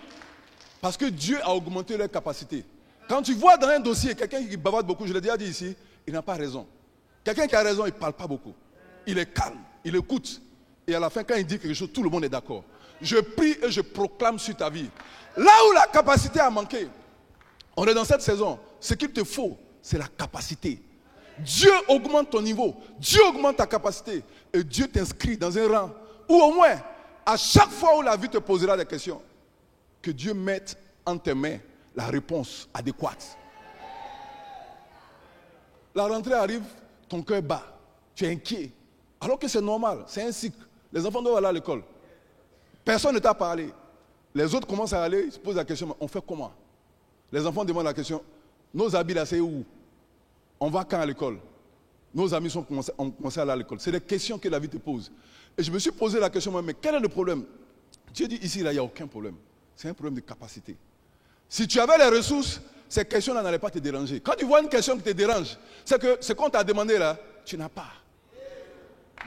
parce que Dieu a augmenté leur capacité. Quand tu vois dans un dossier quelqu'un qui bavarde beaucoup, je l'ai déjà dit ici, il n'a pas raison. Quelqu'un qui a raison, il ne parle pas beaucoup. Il est calme, il écoute. Et à la fin, quand il dit quelque chose, tout le monde est d'accord. Je prie et je proclame sur ta vie. Là où la capacité a manqué, on est dans cette saison. ce qu'il te faut, c'est la capacité. Dieu augmente ton niveau, Dieu augmente ta capacité et Dieu t'inscrit dans un rang où au moins, à chaque fois où la vie te posera des questions, que Dieu mette en tes mains la réponse adéquate. La rentrée arrive, ton cœur bat, tu es inquiet. Alors que c'est normal, c'est un cycle. Les enfants doivent aller à l'école. Personne ne t'a parlé. Les autres commencent à aller, ils se posent la question, on fait comment? Les enfants demandent la question, nos habits là c'est où? On va quand à l'école? Nos amis ont commencé à aller à l'école. C'est des questions que la vie te pose. Et je me suis posé la question, mais quel est le problème? Dieu dit ici, là, il n'y a aucun problème. C'est un problème de capacité. Si tu avais les ressources, ces questions-là n'allaient pas te déranger. Quand tu vois une question qui te dérange, c'est que ce qu'on t'a demandé là, tu n'as pas.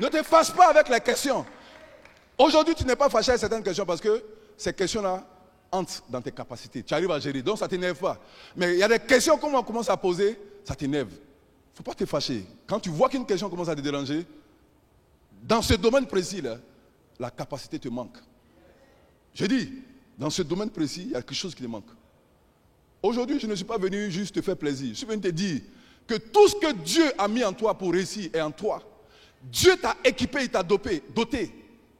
Ne te fâche pas avec les questions. Aujourd'hui, tu n'es pas fâché avec certaines questions parce que ces questions-là entrent dans tes capacités. Tu arrives à gérer, donc ça ne t'énerve pas. Mais il y a des questions qu'on commence à poser, ça t'énerve. Il ne faut pas te fâcher. Quand tu vois qu'une question commence à te déranger, dans ce domaine précis-là, la capacité te manque. Je dis, dans ce domaine précis, il y a quelque chose qui te manque. Aujourd'hui, je ne suis pas venu juste te faire plaisir. Je suis venu te dire que tout ce que Dieu a mis en toi pour réussir est en toi. Dieu t'a équipé, il t'a doté.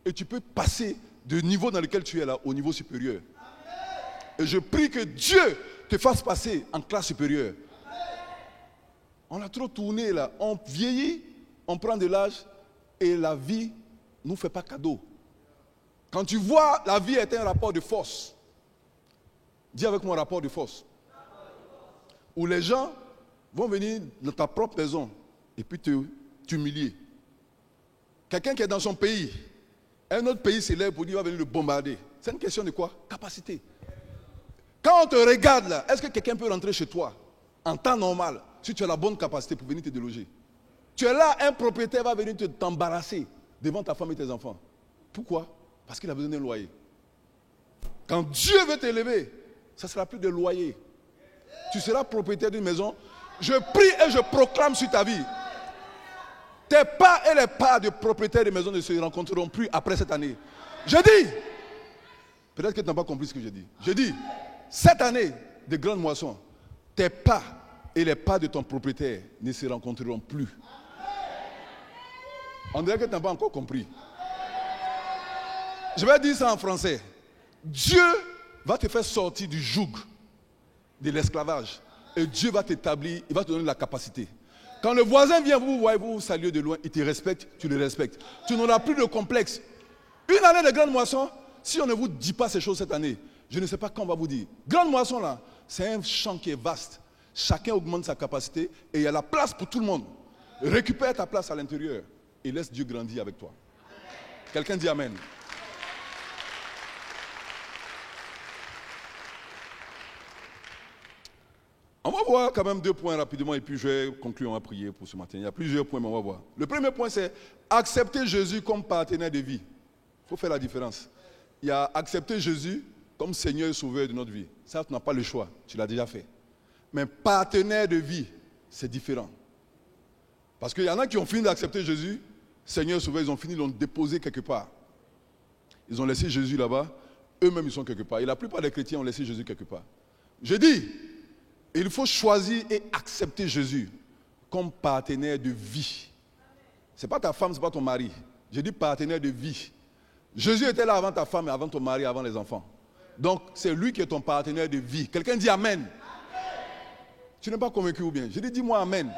Et tu peux passer du niveau dans lequel tu es là au niveau supérieur. Et je prie que Dieu te fasse passer en classe supérieure. On a trop tourné là. On vieillit, on prend de l'âge et la vie ne nous fait pas cadeau. Quand tu vois la vie est un rapport de force, dis avec moi rapport de force. Où les gens vont venir dans ta propre maison et puis t'humilier. Quelqu'un qui est dans son pays, un autre pays s'élève pour dire qu'il va venir le bombarder. C'est une question de quoi? Capacité. Quand on te regarde là, est-ce que quelqu'un peut rentrer chez toi en temps normal si tu as la bonne capacité pour venir te déloger? Tu es là, un propriétaire va venir t'embarrasser devant ta femme et tes enfants. Pourquoi? Parce qu'il a besoin d'un loyer. Quand Dieu veut t'élever, ça ne sera plus de loyer. Tu seras propriétaire d'une maison. Je prie et je proclame sur ta vie. Tes parts et les parts de propriétaires de maison ne se rencontreront plus après cette année. Je dis, peut-être que tu n'as pas compris ce que je dis. Je dis, cette année de grande moisson, tes parts et les parts de ton propriétaire ne se rencontreront plus. On dirait que tu n'as pas encore compris. Je vais dire ça en français. Dieu va te faire sortir du joug de l'esclavage. Et Dieu va t'établir, il va te donner la capacité. Quand le voisin vient, vous voyez, vous saluez de loin, il te respecte, tu le respectes. Tu n'auras plus de complexe. Une année de grande moisson, si on ne vous dit pas ces choses cette année, je ne sais pas quand on va vous dire. Grande moisson là, c'est un champ qui est vaste. Chacun augmente sa capacité et il y a la place pour tout le monde. Récupère ta place à l'intérieur et laisse Dieu grandir avec toi. Quelqu'un dit Amen. On va voir quand même 2 points rapidement et puis je vais conclure, on va prier pour ce matin. Il y a plusieurs points, mais on va voir. Le premier point, c'est accepter Jésus comme partenaire de vie. Il faut faire la différence. Il y a accepter Jésus comme Seigneur et Sauveur de notre vie. Ça, tu n'as pas le choix, tu l'as déjà fait. Mais partenaire de vie, c'est différent. Parce qu'il y en a qui ont fini d'accepter Jésus, Seigneur et Sauveur, ils ont fini de l'ont déposé quelque part. Ils ont laissé Jésus là-bas, eux-mêmes ils sont quelque part. Et la plupart des chrétiens ont laissé Jésus quelque part. Je dis, il faut choisir et accepter Jésus comme partenaire de vie. Ce n'est pas ta femme, ce n'est pas ton mari. Je dis partenaire de vie. Jésus était là avant ta femme, avant ton mari, avant les enfants. Donc, c'est lui qui est ton partenaire de vie. Quelqu'un dit Amen. Amen. Tu n'es pas convaincu ou bien? Je dis, dis-moi Amen.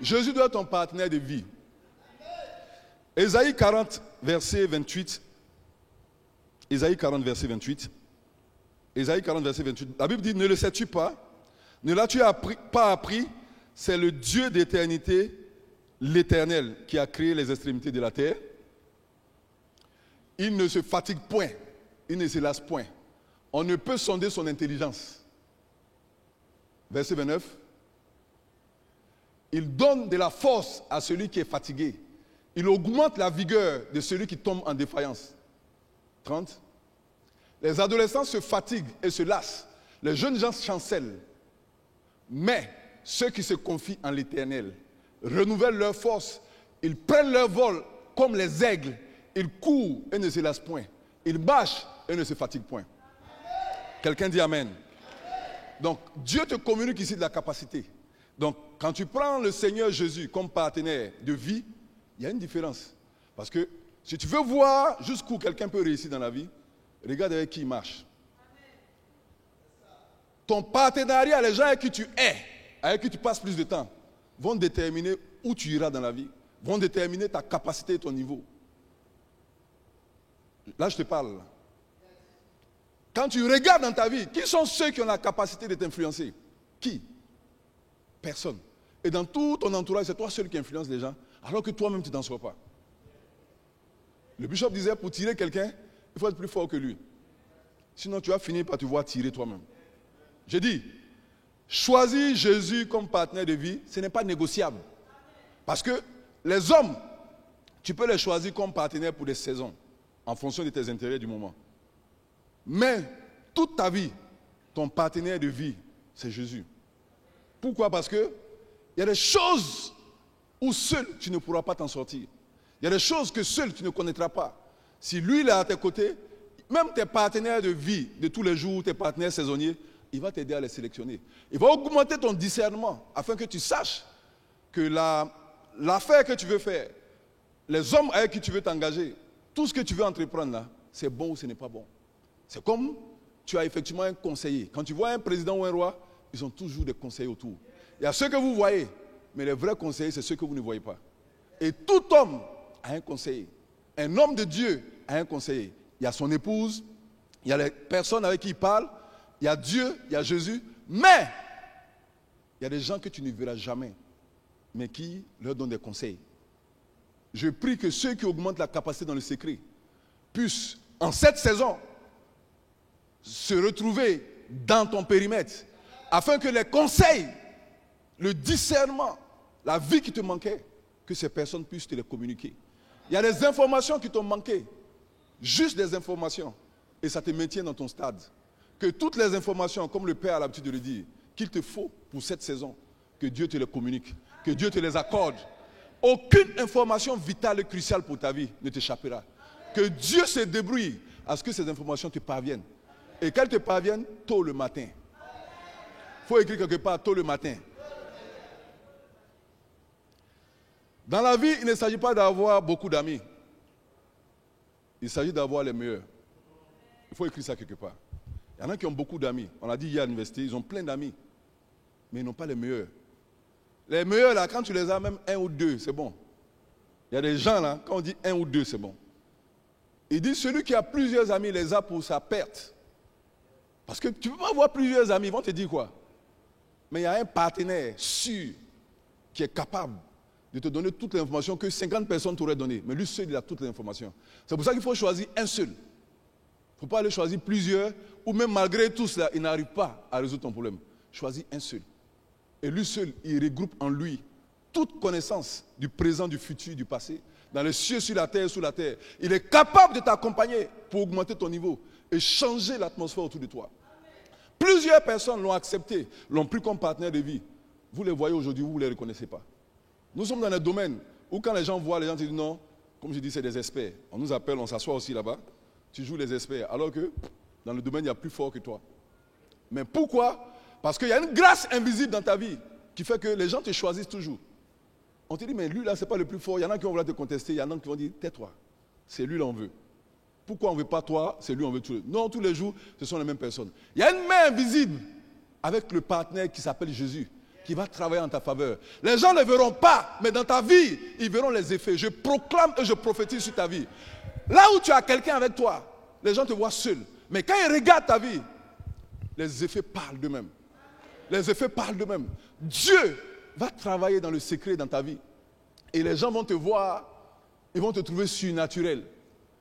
Jésus doit être ton partenaire de vie. Ésaïe 40, verset 28. Ésaïe 40, verset 28. Ésaïe 40, verset 28. La Bible dit, ne le sais-tu pas? Ne l'as-tu pas appris? C'est le Dieu d'éternité, l'Éternel, qui a créé les extrémités de la terre. Il ne se fatigue point. Il ne se lasse point. On ne peut sonder son intelligence. Verset 29. Il donne de la force à celui qui est fatigué. Il augmente la vigueur de celui qui tombe en défaillance. 30. Les adolescents se fatiguent et se lassent. Les jeunes gens chancellent. Mais ceux qui se confient en l'Éternel renouvellent leur force. Ils prennent leur vol comme les aigles. Ils courent et ne se lassent point. Ils marchent et ne se fatiguent point. Quelqu'un dit Amen. Donc, Dieu te communique ici de la capacité. Donc, quand tu prends le Seigneur Jésus comme partenaire de vie, il y a une différence. Parce que si tu veux voir jusqu'où quelqu'un peut réussir dans la vie, regarde avec qui il marche. Ton partenariat, les gens avec qui tu es, avec qui tu passes plus de temps, vont déterminer où tu iras dans la vie, vont déterminer ta capacité et ton niveau. Là, je te parle. Quand tu regardes dans ta vie, qui sont ceux qui ont la capacité de t'influencer? Qui? Personne. Et dans tout ton entourage, c'est toi seul qui influence les gens, alors que toi-même, tu n'en sois pas. Le bishop disait, pour tirer quelqu'un, il faut être plus fort que lui. Sinon, tu vas finir par te voir tirer toi-même. J'ai dit, choisir Jésus comme partenaire de vie, ce n'est pas négociable. Parce que les hommes, tu peux les choisir comme partenaires pour des saisons, en fonction de tes intérêts du moment. Mais toute ta vie, ton partenaire de vie, c'est Jésus. Pourquoi? Parce que il y a des choses où seul tu ne pourras pas t'en sortir. Il y a des choses que seul tu ne connaîtras pas. Si lui il est à tes côtés, même tes partenaires de vie de tous les jours, tes partenaires saisonniers, il va t'aider à les sélectionner. Il va augmenter ton discernement afin que tu saches que l'affaire que tu veux faire, les hommes avec qui tu veux t'engager, tout ce que tu veux entreprendre là, c'est bon ou ce n'est pas bon. C'est comme tu as effectivement un conseiller. Quand tu vois un président ou un roi, ils ont toujours des conseillers autour. Il y a ceux que vous voyez, mais les vrais conseillers, c'est ceux que vous ne voyez pas. Et tout homme a un conseiller. Un homme de Dieu a un conseiller. Il y a son épouse, il y a les personnes avec qui il parle, il y a Dieu, il y a Jésus, mais il y a des gens que tu ne verras jamais, mais qui leur donnent des conseils. Je prie que ceux qui augmentent la capacité dans le secret puissent, en cette saison, se retrouver dans ton périmètre, afin que les conseils, le discernement, la vie qui te manquait, que ces personnes puissent te les communiquer. Il y a des informations qui t'ont manqué, juste des informations, et ça te maintient dans ton stade. Que toutes les informations, comme le Père a l'habitude de le dire, qu'il te faut pour cette saison, que Dieu te les communique, que Dieu te les accorde. Aucune information vitale et cruciale pour ta vie ne t'échappera. Que Dieu se débrouille à ce que ces informations te parviennent. Et qu'elles te parviennent tôt le matin. Il faut écrire quelque part tôt le matin. Dans la vie, il ne s'agit pas d'avoir beaucoup d'amis. Il s'agit d'avoir les meilleurs. Il faut écrire ça quelque part. Il y en a qui ont beaucoup d'amis. On a dit hier à l'université, ils ont plein d'amis. Mais ils n'ont pas les meilleurs. Les meilleurs, là, quand tu les as, même un ou deux, c'est bon. Il y a des gens, là, quand on dit un ou deux, c'est bon. Il dit, celui qui a plusieurs amis, les a pour sa perte. Parce que tu ne peux pas avoir plusieurs amis, ils vont te dire quoi? Mais il y a un partenaire sûr qui est capable de te donner toutes les informations que 50 personnes t'auraient données. Mais lui seul, il a toutes les informations. C'est pour ça qu'il faut choisir un seul. Il ne faut pas aller choisir plusieurs, ou même malgré tout cela, il n'arrive pas à résoudre ton problème. Choisis un seul. Et lui seul, il regroupe en lui toute connaissance du présent, du futur, du passé, dans les cieux, sur la terre, sous la terre. Il est capable de t'accompagner pour augmenter ton niveau et changer l'atmosphère autour de toi. Plusieurs personnes l'ont accepté, l'ont pris comme partenaire de vie. Vous les voyez aujourd'hui, vous ne les reconnaissez pas. Nous sommes dans un domaine où quand les gens voient, les gens te disent non, comme je dis, c'est des experts. On nous appelle, on s'assoit aussi là-bas, tu joues les experts, alors que dans le domaine, il y a plus fort que toi. Mais pourquoi? Parce qu'il y a une grâce invisible dans ta vie qui fait que les gens te choisissent toujours. On te dit, mais lui là, ce n'est pas le plus fort. Il y en a qui vont vouloir te contester, il y en a qui vont dire, tais-toi. C'est lui là, on veut. Pourquoi on ne veut pas toi? C'est lui, on veut tout. Non, tous les jours, ce sont les mêmes personnes. Il y a une main invisible avec le partenaire qui s'appelle Jésus, qui va travailler en ta faveur. Les gens ne verront pas, mais dans ta vie, ils verront les effets. Je proclame et je prophétise sur ta vie. Là où tu as quelqu'un avec toi, les gens te voient seul. Mais quand ils regardent ta vie, les effets parlent d'eux-mêmes. Les effets parlent d'eux-mêmes. Dieu va travailler dans le secret dans ta vie. Et les gens vont te voir, ils vont te trouver surnaturel.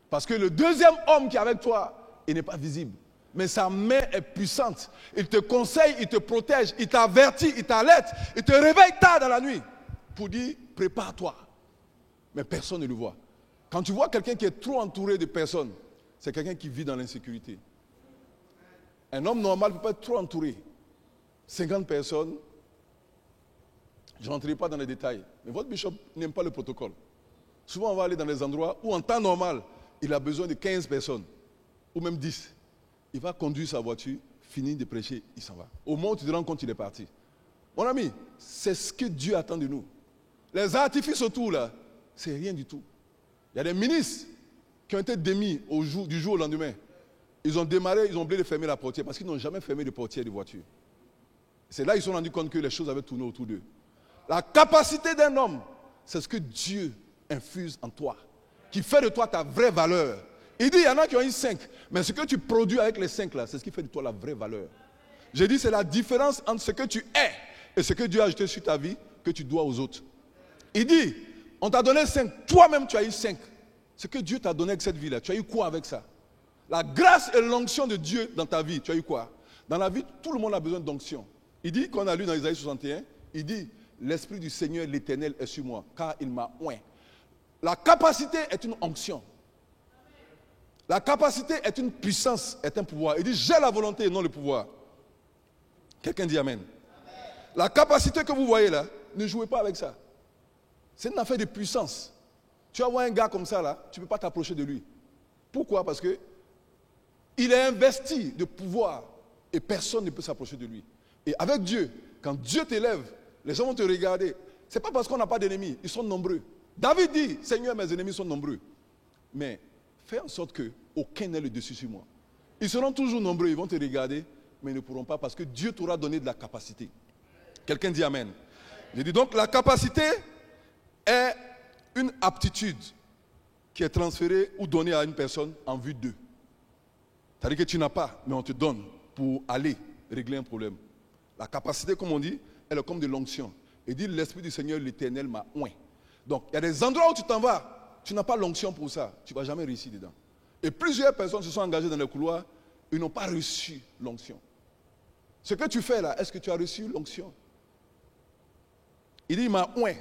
Parce que le deuxième homme qui est avec toi, il n'est pas visible. Mais sa main est puissante. Il te conseille, il te protège, il t'avertit, il t'alerte, il te réveille tard dans la nuit pour dire, prépare-toi. Mais personne ne le voit. Quand tu vois quelqu'un qui est trop entouré de personnes, c'est quelqu'un qui vit dans l'insécurité. Un homme normal ne peut pas être trop entouré. 50 personnes, je ne rentrerai pas dans les détails. Mais votre bishop n'aime pas le protocole. Souvent, on va aller dans des endroits où, en temps normal, il a besoin de 15 personnes, ou même 10. Il va conduire sa voiture, finit de prêcher, il s'en va. Au moment où tu te rends compte qu'il est parti. Mon ami, c'est ce que Dieu attend de nous. Les artifices autour, là, c'est rien du tout. Il y a des ministres qui ont été démis du jour au lendemain. Ils ont démarré, ils ont oublié de fermer la portière parce qu'ils n'ont jamais fermé de portière de voiture. C'est là qu'ils se sont rendus compte que les choses avaient tourné autour d'eux. La capacité d'un homme, c'est ce que Dieu infuse en toi, qui fait de toi ta vraie valeur. Il dit, il y en a qui ont eu 5, mais ce que tu produis avec les 5 là, c'est ce qui fait de toi la vraie valeur. J'ai dit, c'est la différence entre ce que tu es et ce que Dieu a ajouté sur ta vie que tu dois aux autres. Il dit, on t'a donné 5, toi-même tu as eu 5. Ce que Dieu t'a donné avec cette vie-là, tu as eu quoi avec ça? La grâce et l'onction de Dieu dans ta vie, tu as eu quoi? Dans la vie, tout le monde a besoin d'onction. Il dit, qu'on a lu dans Isaïe 61, il dit, l'Esprit du Seigneur l'Éternel est sur moi, car il m'a oint. La capacité est une onction. La capacité est une puissance, est un pouvoir. Il dit, j'ai la volonté et non le pouvoir. Quelqu'un dit Amen. La capacité que vous voyez là, ne jouez pas avec ça. C'est une affaire de puissance. Tu vas voir un gars comme ça là, tu ne peux pas t'approcher de lui. Pourquoi? Parce que il est investi de pouvoir et personne ne peut s'approcher de lui. Et avec Dieu, quand Dieu t'élève, les gens vont te regarder. Ce n'est pas parce qu'on n'a pas d'ennemis, ils sont nombreux. David dit, Seigneur, mes ennemis sont nombreux. Mais fais en sorte qu'aucun n'ait le dessus sur moi. Ils seront toujours nombreux, ils vont te regarder, mais ils ne pourront pas parce que Dieu t'aura donné de la capacité. Quelqu'un dit Amen. Je dis donc, la capacité est une aptitude qui est transférée ou donnée à une personne en vue d'eux. C'est-à-dire que tu n'as pas, mais on te donne pour aller régler un problème. La capacité, comme on dit, elle est comme de l'onction. Et dit, l'Esprit du Seigneur, l'Éternel m'a oint. Donc, il y a des endroits où tu t'en vas, tu n'as pas l'onction pour ça, tu ne vas jamais réussir dedans. Et plusieurs personnes se sont engagées dans les couloirs, ils n'ont pas reçu l'onction. Ce que tu fais là, est-ce que tu as reçu l'onction? Il dit, il m'a oint.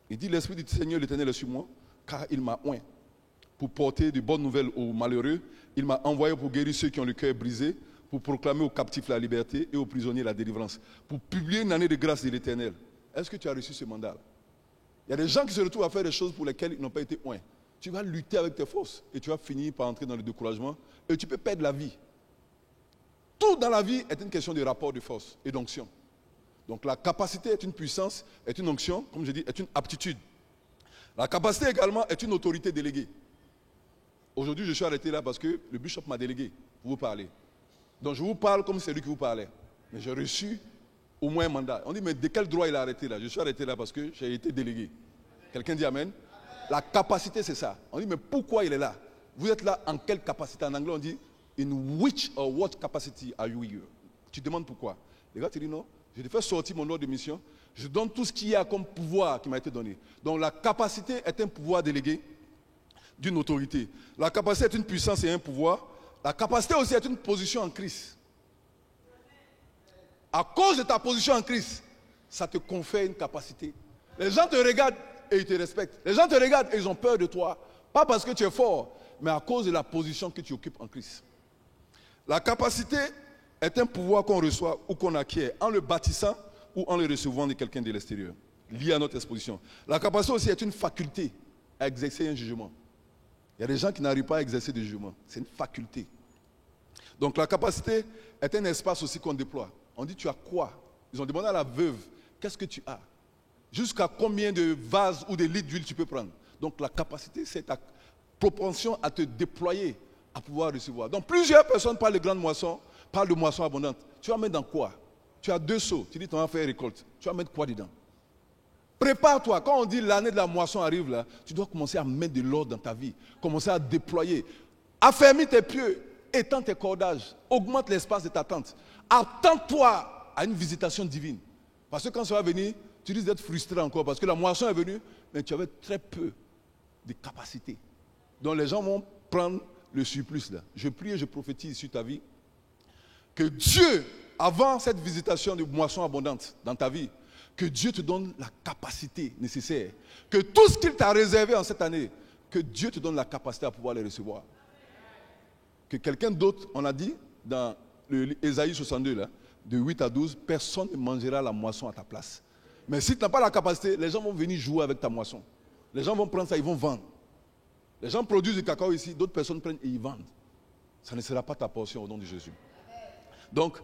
Il dit, l'Esprit du Seigneur, l'Éternel est sur moi, car il m'a oint. Pour porter de bonnes nouvelles aux malheureux, il m'a envoyé pour guérir ceux qui ont le cœur brisé, pour proclamer aux captifs la liberté et aux prisonniers la délivrance, pour publier une année de grâce de l'Éternel. Est-ce que tu as reçu ce mandat? Il y a des gens qui se retrouvent à faire des choses pour lesquelles ils n'ont pas été oints. Tu vas lutter avec tes forces et tu vas finir par entrer dans le découragement et tu peux perdre la vie. Tout dans la vie est une question de rapport de force et d'onction. Donc la capacité est une puissance, est une onction, comme je dis, est une aptitude. La capacité également est une autorité déléguée. Aujourd'hui, je suis arrêté là parce que le bishop m'a délégué pour vous parler. Donc je vous parle comme c'est lui qui vous parlait. Mais j'ai reçu au moins un mandat. On dit, mais de quel droit il a arrêté là? Je suis arrêté là parce que j'ai été délégué. Quelqu'un dit Amen. La capacité, c'est ça. On dit, mais pourquoi il est là? Vous êtes là en quelle capacité? En anglais, on dit, in which or what capacity are you here? Tu demandes pourquoi. Les gars, tu dis non. Je te fais sortir mon ordre de mission. Je donne tout ce qu'il y a comme pouvoir qui m'a été donné. Donc la capacité est un pouvoir délégué d'une autorité. La capacité est une puissance et un pouvoir. La capacité aussi est une position en Christ. À cause de ta position en Christ, ça te confère une capacité. Les gens te regardent et ils te respectent. Les gens te regardent et ils ont peur de toi. Pas parce que tu es fort, mais à cause de la position que tu occupes en Christ. La capacité est un pouvoir qu'on reçoit ou qu'on acquiert en le bâtissant ou en le recevant de quelqu'un de l'extérieur, lié à notre exposition. La capacité aussi est une faculté à exercer un jugement. Il y a des gens qui n'arrivent pas à exercer des jugements. C'est une faculté. Donc la capacité est un espace aussi qu'on déploie. On dit, tu as quoi? Ils ont demandé à la veuve, qu'est-ce que tu as? Jusqu'à combien de vases ou de litres d'huile tu peux prendre? Donc la capacité, c'est ta propension à te déployer, à pouvoir recevoir. Donc plusieurs personnes parlent de grandes moissons, parlent de moissons abondantes. Tu vas mettre dans quoi? Tu as 2 seaux, tu dis, tu vas faire récolte. Tu vas mettre quoi dedans? Prépare-toi. Quand on dit l'année de la moisson arrive là, tu dois commencer à mettre de l'ordre dans ta vie. Commencer à déployer. Affermis tes pieux, étends tes cordages, augmente l'espace de ta tente. Attends-toi à une visitation divine. Parce que quand ça va venir, tu risques d'être frustré encore. Parce que la moisson est venue, mais tu avais très peu de capacité. Donc les gens vont prendre le surplus là. Je prie et je prophétise sur ta vie que Dieu, avant cette visitation de moisson abondante dans ta vie, que Dieu te donne la capacité nécessaire. Que tout ce qu'il t'a réservé en cette année, que Dieu te donne la capacité à pouvoir les recevoir. Que quelqu'un d'autre, on a dit dans Ésaïe 62, là, de 8 à 12, personne ne mangera la moisson à ta place. Mais si tu n'as pas la capacité, les gens vont venir jouer avec ta moisson. Les gens vont prendre ça, ils vont vendre. Les gens produisent du cacao ici, d'autres personnes prennent et ils vendent. ça ne sera pas ta portion au nom de Jésus. Donc,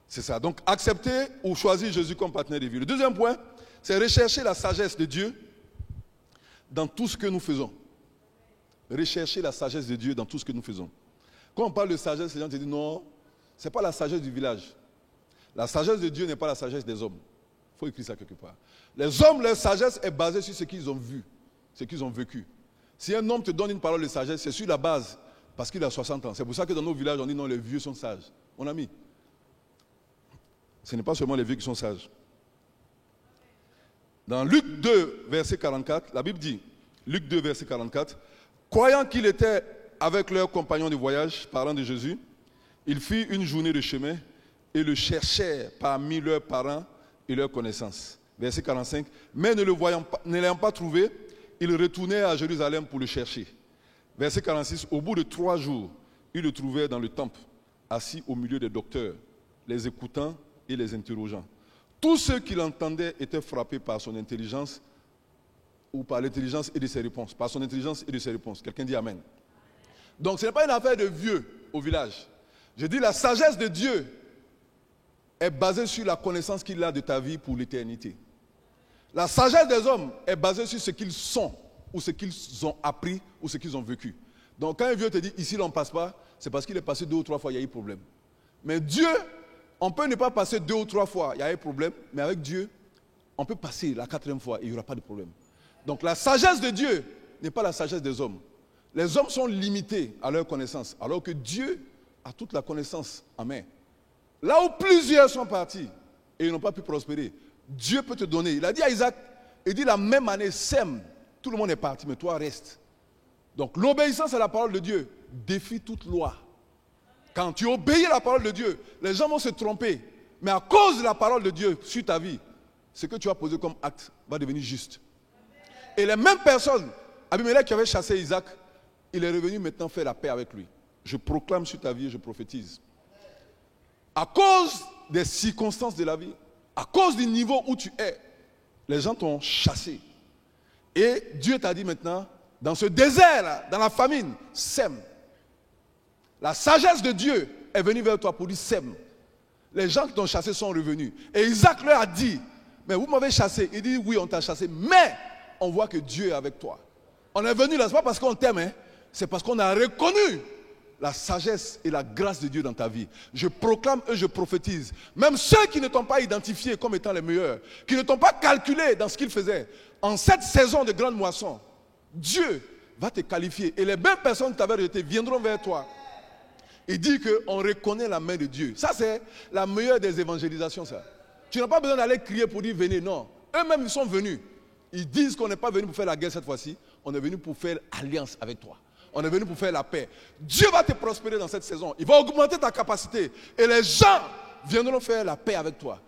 c'est ça. Donc, accepter ou choisir Jésus comme partenaire de vie. Le deuxième point, c'est rechercher la sagesse de Dieu dans tout ce que nous faisons. Rechercher la sagesse de Dieu dans tout ce que nous faisons. Quand on parle de sagesse, les gens te disent non, ce n'est pas la sagesse du village. La sagesse de Dieu n'est pas la sagesse des hommes. Il faut écrire ça quelque part. Les hommes, leur sagesse est basée sur ce qu'ils ont vu, ce qu'ils ont vécu. Si un homme te donne une parole de sagesse, c'est sur la base, parce qu'il a 60 ans. C'est pour ça que dans nos villages, on dit non, les vieux sont sages. Mon ami, ce n'est pas seulement les vieux qui sont sages. Dans Luc 2, verset 44, la Bible dit, Luc 2, verset 44, croyant qu'il était avec leurs compagnons de voyage, parlant de Jésus, ils firent une journée de chemin et le cherchèrent parmi leurs parents et leurs connaissances. Verset 45, mais ne l'ayant pas trouvé, ils retournèrent à Jérusalem pour le chercher. Verset 46, au bout de 3 jours, ils le trouvèrent dans le temple, assis au milieu des docteurs, les écoutant et les interrogeant. Tous ceux qui l'entendaient étaient frappés par son intelligence ou par l'intelligence et de ses réponses. Par son intelligence et de ses réponses. Quelqu'un dit Amen. Donc ce n'est pas une affaire de vieux au village. Je dis la sagesse de Dieu est basée sur la connaissance qu'il a de ta vie pour l'éternité. La sagesse des hommes est basée sur ce qu'ils sont ou ce qu'ils ont appris ou ce qu'ils ont vécu. Donc quand un vieux te dit ici on ne passe pas, c'est parce qu'il est passé 2 ou 3 fois, il y a eu problème. Mais Dieu, on peut ne pas passer 2 ou 3 fois, il y a eu problème, mais avec Dieu, on peut passer la 4e fois et il n'y aura pas de problème. Donc la sagesse de Dieu n'est pas la sagesse des hommes. Les hommes sont limités à leur connaissance, alors que Dieu a toute la connaissance en main. Là où plusieurs sont partis et ils n'ont pas pu prospérer, Dieu peut te donner. Il a dit à Isaac, il dit la même année, sème, tout le monde est parti, mais toi reste. Donc l'obéissance à la parole de Dieu défie toute loi. Quand tu obéis à la parole de Dieu, les gens vont se tromper. Mais à cause de la parole de Dieu sur ta vie, ce que tu as posé comme acte va devenir juste. Et les mêmes personnes, Abimelech qui avait chassé Isaac, il est revenu maintenant faire la paix avec lui. Je proclame sur ta vie et je prophétise. À cause des circonstances de la vie, à cause du niveau où tu es, les gens t'ont chassé. Et Dieu t'a dit maintenant, dans ce désert-là, dans la famine, sème. La sagesse de Dieu est venue vers toi pour dire sème. Les gens qui t'ont chassé sont revenus. Et Isaac leur a dit, mais vous m'avez chassé. Il dit, oui, on t'a chassé, mais on voit que Dieu est avec toi. On est venu là, ce n'est pas parce qu'on t'aime, hein, c'est parce qu'on a reconnu la sagesse et la grâce de Dieu dans ta vie. Je proclame et je prophétise. Même ceux qui ne t'ont pas identifié comme étant les meilleurs, qui ne t'ont pas calculé dans ce qu'ils faisaient, en cette saison de grande moisson, Dieu va te qualifier. Et les mêmes personnes qui t'avaient rejeté viendront vers toi. Il dit qu'on reconnaît la main de Dieu. Ça, c'est la meilleure des évangélisations, ça. Tu n'as pas besoin d'aller crier pour dire venez, non. Eux-mêmes, ils sont venus. Ils disent qu'on n'est pas venu pour faire la guerre cette fois-ci. On est venu pour faire alliance avec toi. On est venu pour faire la paix. Dieu va te prospérer dans cette saison. Il va augmenter ta capacité. Et les gens viendront faire la paix avec toi.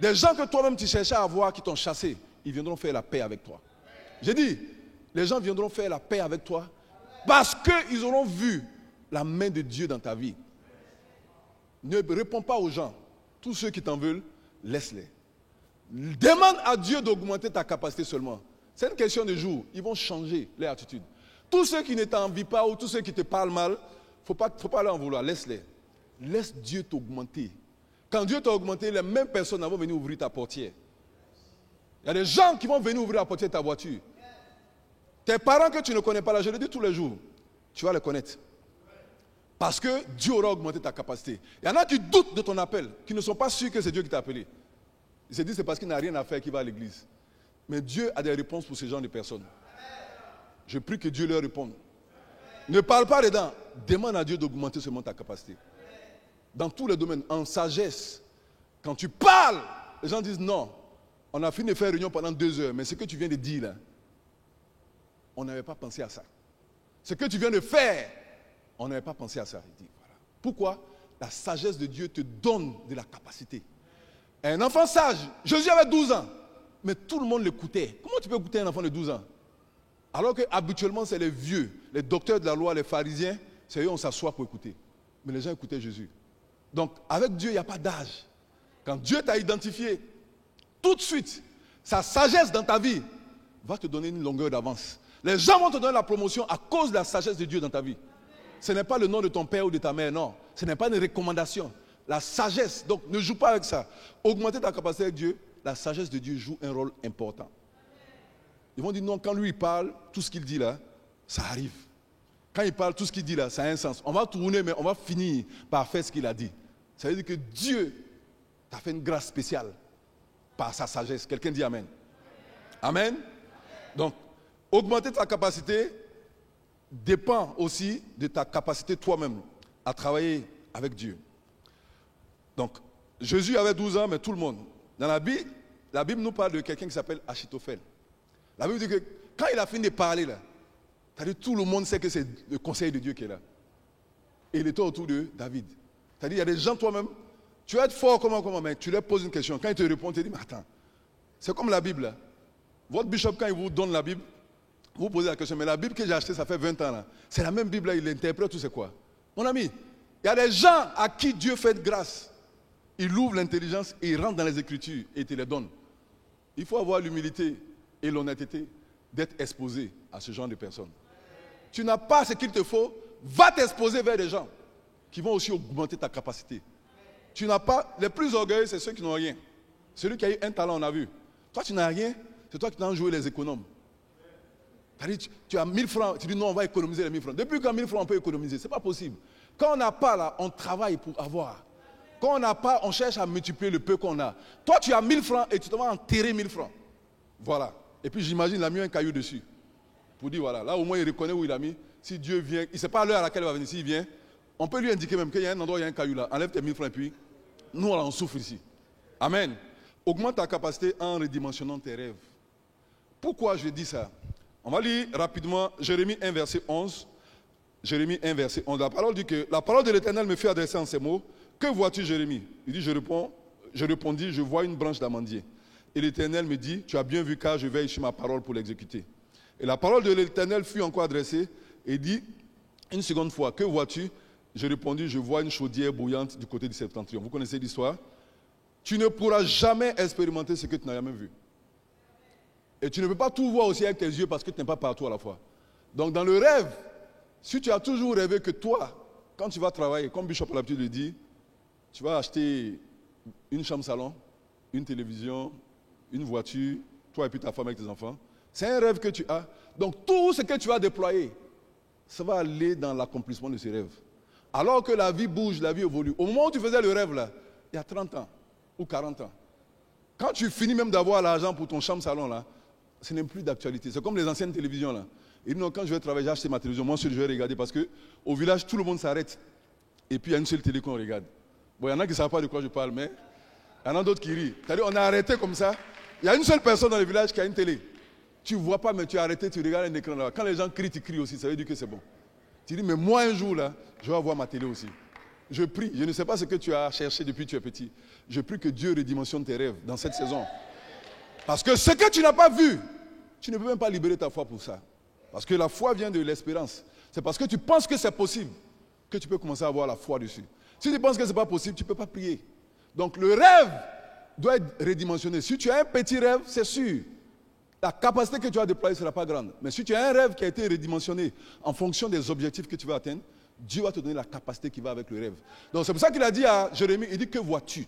Des gens que toi-même tu cherchais à avoir, qui t'ont chassé, ils viendront faire la paix avec toi. J'ai dit, les gens viendront faire la paix avec toi parce qu'ils auront vu la main de Dieu dans ta vie. Ne réponds pas aux gens. Tous ceux qui t'en veulent, laisse-les. Demande à Dieu d'augmenter ta capacité seulement. C'est une question de jour. Ils vont changer leur attitude. Tous ceux qui ne t'envient pas ou tous ceux qui te parlent mal, il ne faut pas leur en vouloir. Laisse-les. Laisse Dieu t'augmenter. Quand Dieu t'a augmenté, les mêmes personnes vont venir ouvrir ta portière. Il y a des gens qui vont venir ouvrir la portière de ta voiture. Tes parents que tu ne connais pas là, je le dis tous les jours, tu vas les connaître. Parce que Dieu aura augmenté ta capacité. Il y en a qui doutent de ton appel, qui ne sont pas sûrs que c'est Dieu qui t'a appelé. Ils se disent que c'est parce qu'il n'a rien à faire qu'il va à l'église. Mais Dieu a des réponses pour ce genre de personnes. Je prie que Dieu leur réponde. Ne parle pas dedans. Demande à Dieu d'augmenter seulement ta capacité. Dans tous les domaines, en sagesse, quand tu parles, les gens disent non. On a fini de faire réunion pendant 2 heures, mais ce que tu viens de dire là, on n'avait pas pensé à ça. Ce que tu viens de faire, on n'avait pas pensé à ça. Il dit, voilà. Pourquoi? La sagesse de Dieu te donne de la capacité. Un enfant sage, Jésus avait 12 ans, mais tout le monde l'écoutait. Comment tu peux écouter un enfant de 12 ans? Alors que habituellement c'est les vieux, les docteurs de la loi, les pharisiens, c'est eux on s'assoit pour écouter. Mais les gens écoutaient Jésus. Donc avec Dieu il n'y a pas d'âge. Quand Dieu t'a identifié, tout de suite, sa sagesse dans ta vie va te donner une longueur d'avance. Les gens vont te donner la promotion à cause de la sagesse de Dieu dans ta vie. Ce n'est pas le nom de ton père ou de ta mère, non. Ce n'est pas une recommandation. La sagesse, donc ne joue pas avec ça. Augmenter ta capacité avec Dieu, la sagesse de Dieu joue un rôle important. Ils vont dire non, quand lui il parle, tout ce qu'il dit là, ça arrive. Quand il parle, tout ce qu'il dit là, ça a un sens. On va tourner, mais on va finir par faire ce qu'il a dit. Ça veut dire que Dieu t'a fait une grâce spéciale par sa sagesse. Quelqu'un dit Amen. Amen. Donc, augmenter ta capacité dépend aussi de ta capacité toi-même à travailler avec Dieu. Donc, Jésus avait 12 ans, mais tout le monde. Dans la Bible nous parle de quelqu'un qui s'appelle Achitophel. La Bible dit que quand il a fini de parler là, c'est-à-dire tout le monde sait que c'est le conseil de Dieu qui est là. Et il était autour de David. C'est-à-dire il y a des gens toi-même, tu vas être fort comment, mais tu leur poses une question. Quand ils te répondent, tu te dis, mais attends, c'est comme la Bible là. Votre bishop, quand il vous donne la Bible, vous posez la question, mais la Bible que j'ai achetée, ça fait 20 ans là. C'est la même Bible là, il l'interprète ou c'est quoi? Mon ami, il y a des gens à qui Dieu fait grâce. Il ouvre l'intelligence et il rentre dans les Écritures et il te les donne. Il faut avoir l'humilité et l'honnêteté d'être exposé à ce genre de personnes. Tu n'as pas ce qu'il te faut, va t'exposer vers des gens qui vont aussi augmenter ta capacité. Tu n'as pas, les plus orgueilleux, c'est ceux qui n'ont rien. Celui qui a eu un talent, on a vu. Toi, tu n'as rien, c'est toi qui t'as joué les économes. Tu as 1000 francs, tu dis non, on va économiser les 1000 francs. Depuis quand 1000 francs, on peut économiser? Ce n'est pas possible. Quand on n'a pas là, on travaille pour avoir. Quand on n'a pas, on cherche à multiplier le peu qu'on a. Toi, tu as 1000 francs et tu te vas enterrer 1000 francs. Voilà. Et puis j'imagine, il a mis un caillou dessus. Pour dire, voilà, là au moins il reconnaît où il a mis. Si Dieu vient, il ne sait pas l'heure à laquelle il va venir. S'il vient, on peut lui indiquer même qu'il y a un endroit où il y a un caillou là. Enlève tes 1000 francs et puis, nous on souffre ici. Amen. Augmente ta capacité en redimensionnant tes rêves. Pourquoi je dis ça? On va lire rapidement Jérémie 1, verset 11. Jérémie 1, verset 11. La parole dit que la parole de l'Éternel me fait adresser en ces mots. Que vois-tu, Jérémie? Il dit, je répondis, je vois une branche d'amandier. Et l'Éternel me dit, tu as bien vu car je veille sur ma parole pour l'exécuter. Et la parole de l'Éternel fut encore adressée et dit, une seconde fois, que vois-tu? Je répondis, je vois une chaudière bouillante du côté du septentrion. Vous connaissez l'histoire? Tu ne pourras jamais expérimenter ce que tu n'as jamais vu. Et tu ne peux pas tout voir aussi avec tes yeux parce que tu n'es pas partout à la fois. Donc dans le rêve, si tu as toujours rêvé que toi, quand tu vas travailler, comme Bishop a l'habitude de dire, tu vas acheter une chambre-salon, une télévision, une voiture, toi et puis ta femme avec tes enfants. C'est un rêve que tu as. Donc tout ce que tu vas déployer, ça va aller dans l'accomplissement de ces rêves. Alors que la vie bouge, la vie évolue. Au moment où tu faisais le rêve là, il y a 30 ans ou 40 ans. Quand tu finis même d'avoir l'argent pour ton chambre-salon là, ce n'est plus d'actualité. C'est comme les anciennes télévisions là. Et non, quand je vais travailler, j'ai acheté ma télévision, moi seul je vais regarder parce qu'au village, tout le monde s'arrête. Et puis il y a une seule télé qu'on regarde. Bon, il y en a qui ne savent pas de quoi je parle, mais il y en a d'autres qui rient. C'est-à-dire, on a arrêté comme ça. Il y a une seule personne dans le village qui a une télé. Tu ne vois pas, mais tu as arrêté, tu regardes un écran là. Quand les gens crient, tu cries aussi, ça veut dire que c'est bon. Tu dis, mais moi un jour là, je vais avoir ma télé aussi. Je prie, je ne sais pas ce que tu as cherché depuis que tu es petit. Je prie que Dieu redimensionne tes rêves dans cette saison. Parce que ce que tu n'as pas vu, tu ne peux même pas libérer ta foi pour ça. Parce que la foi vient de l'espérance. C'est parce que tu penses que c'est possible que tu peux commencer à avoir la foi dessus. Si tu penses que ce n'est pas possible, tu ne peux pas prier. Donc le rêve doit être redimensionné. Si tu as un petit rêve, c'est sûr, la capacité que tu as déployer ne sera pas grande. Mais si tu as un rêve qui a été redimensionné en fonction des objectifs que tu veux atteindre, Dieu va te donner la capacité qui va avec le rêve. Donc c'est pour ça qu'il a dit à Jérémie, il dit, que vois-tu?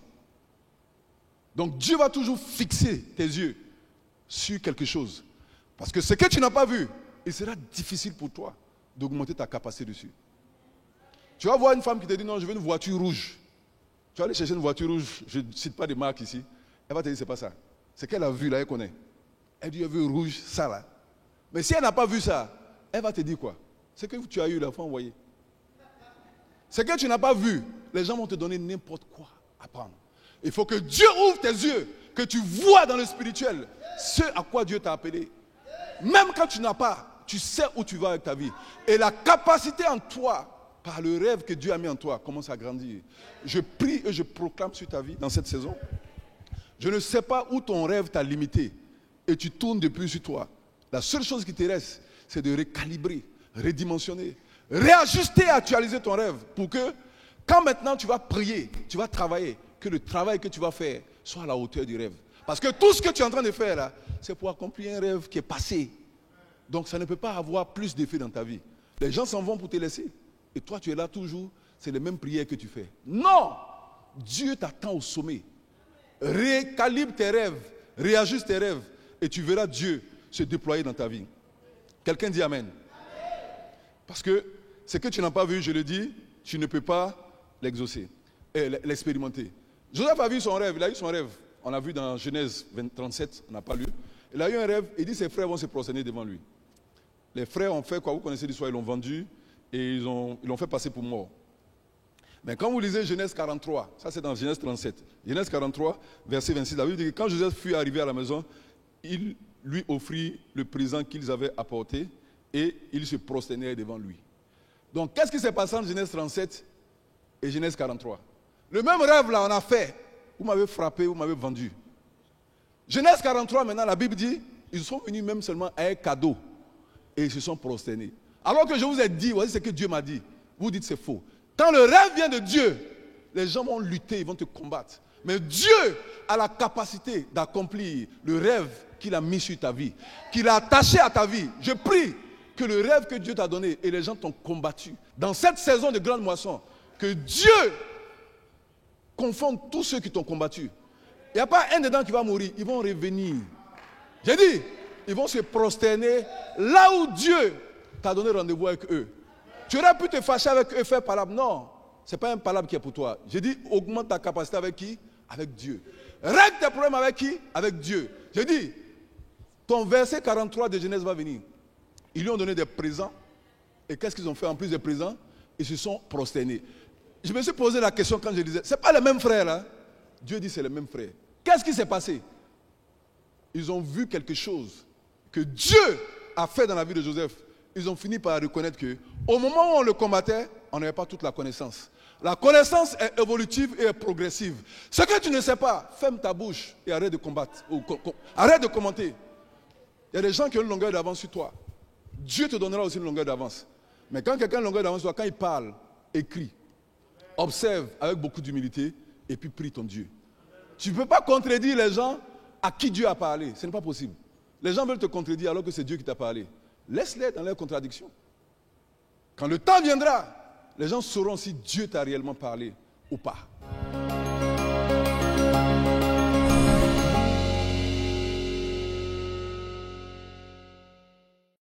Donc Dieu va toujours fixer tes yeux sur quelque chose. Parce que ce que tu n'as pas vu, il sera difficile pour toi d'augmenter ta capacité dessus. Tu vas voir une femme qui te dit, non, je veux une voiture rouge. Tu vas aller chercher une voiture rouge, je ne cite pas de marque ici. Elle va te dire, c'est pas ça. C'est qu'elle a vu là, elle connaît. Elle dit, elle veut rouge, ça là. Mais si elle n'a pas vu ça, elle va te dire quoi? C'est que tu as eu, la fois envoyé. C'est que tu n'as pas vu. Les gens vont te donner n'importe quoi à prendre. Il faut que Dieu ouvre tes yeux, que tu vois dans le spirituel ce à quoi Dieu t'a appelé. Même quand tu n'as pas, tu sais où tu vas avec ta vie. Et la capacité en toi, par le rêve que Dieu a mis en toi, commence à grandir. Je prie et je proclame sur ta vie dans cette saison. Je ne sais pas où ton rêve t'a limité et tu tournes depuis sur toi. La seule chose qui te reste, c'est de recalibrer, redimensionner, réajuster, actualiser ton rêve pour que quand maintenant tu vas prier, tu vas travailler, que le travail que tu vas faire soit à la hauteur du rêve. Parce que tout ce que tu es en train de faire là, c'est pour accomplir un rêve qui est passé. Donc ça ne peut pas avoir plus d'effet dans ta vie. Les gens s'en vont pour te laisser. et toi tu es là toujours, c'est les mêmes prières que tu fais. Non! Dieu t'attend au sommet. Récalibre tes rêves, réajuste tes rêves, et tu verras Dieu se déployer dans ta vie. Quelqu'un dit Amen. Parce que ce que tu n'as pas vu, je le dis, tu ne peux pas l'exaucer, l'expérimenter. Joseph a vu son rêve, il a eu son rêve. On l'a vu dans Genèse 37, on n'a pas lu. Il a eu un rêve, il dit que ses frères vont se prosterner devant lui. Les frères ont fait quoi? Vous connaissez l'histoire, ils l'ont vendu et ils l'ont fait passer pour mort. Mais quand vous lisez Genèse 43, ça c'est dans Genèse 37, Genèse 43, verset 26, la Bible dit que quand Joseph fut arrivé à la maison, il lui offrit le présent qu'ils avaient apporté et ils se prosternèrent devant lui. Donc qu'est-ce qui s'est passé en Genèse 37 et Genèse 43? Le même rêve là, on a fait. Vous m'avez frappé, vous m'avez vendu. Genèse 43, maintenant, la Bible dit, ils sont venus même seulement à un cadeau et ils se sont prosternés. Alors que je vous ai dit, voici ce que Dieu m'a dit. Vous dites c'est faux. Quand le rêve vient de Dieu, les gens vont lutter, ils vont te combattre. Mais Dieu a la capacité d'accomplir le rêve qu'il a mis sur ta vie, qu'il a attaché à ta vie. Je prie que le rêve que Dieu t'a donné et les gens t'ont combattu. Dans cette saison de grande moisson, que Dieu confonde tous ceux qui t'ont combattu. Il n'y a pas un dedans qui va mourir, ils vont revenir. J'ai dit, ils vont se prosterner là où Dieu t'a donné rendez-vous avec eux. Tu aurais pu te fâcher avec eux, faire palabre. Non, ce n'est pas un palabre qui est pour toi. J'ai dit, augmente ta capacité avec qui? Avec Dieu. Règle tes problèmes avec qui? Avec Dieu. J'ai dit, ton verset 43 de Genèse va venir. Ils lui ont donné des présents. Et qu'est-ce qu'ils ont fait en plus des présents? Ils se sont prosternés. Je me suis posé la question quand je disais, ce n'est pas les mêmes frères là. Dieu dit c'est les mêmes frères. Qu'est-ce qui s'est passé? Ils ont vu quelque chose que Dieu a fait dans la vie de Joseph. Ils ont fini par reconnaître qu'au moment où on le combattait, on n'avait pas toute la connaissance. La connaissance est évolutive et est progressive. Ce que tu ne sais pas, ferme ta bouche et arrête de combattre. Arrête de commenter. Il y a des gens qui ont une longueur d'avance sur toi. Dieu te donnera aussi une longueur d'avance. Mais quand quelqu'un a une longueur d'avance sur toi, quand il parle, écrit, observe avec beaucoup d'humilité et puis prie ton Dieu. Tu ne peux pas contredire les gens à qui Dieu a parlé. Ce n'est pas possible. Les gens veulent te contredire alors que c'est Dieu qui t'a parlé. Laisse-les dans leurs contradictions. Quand le temps viendra, les gens sauront si Dieu t'a réellement parlé ou pas.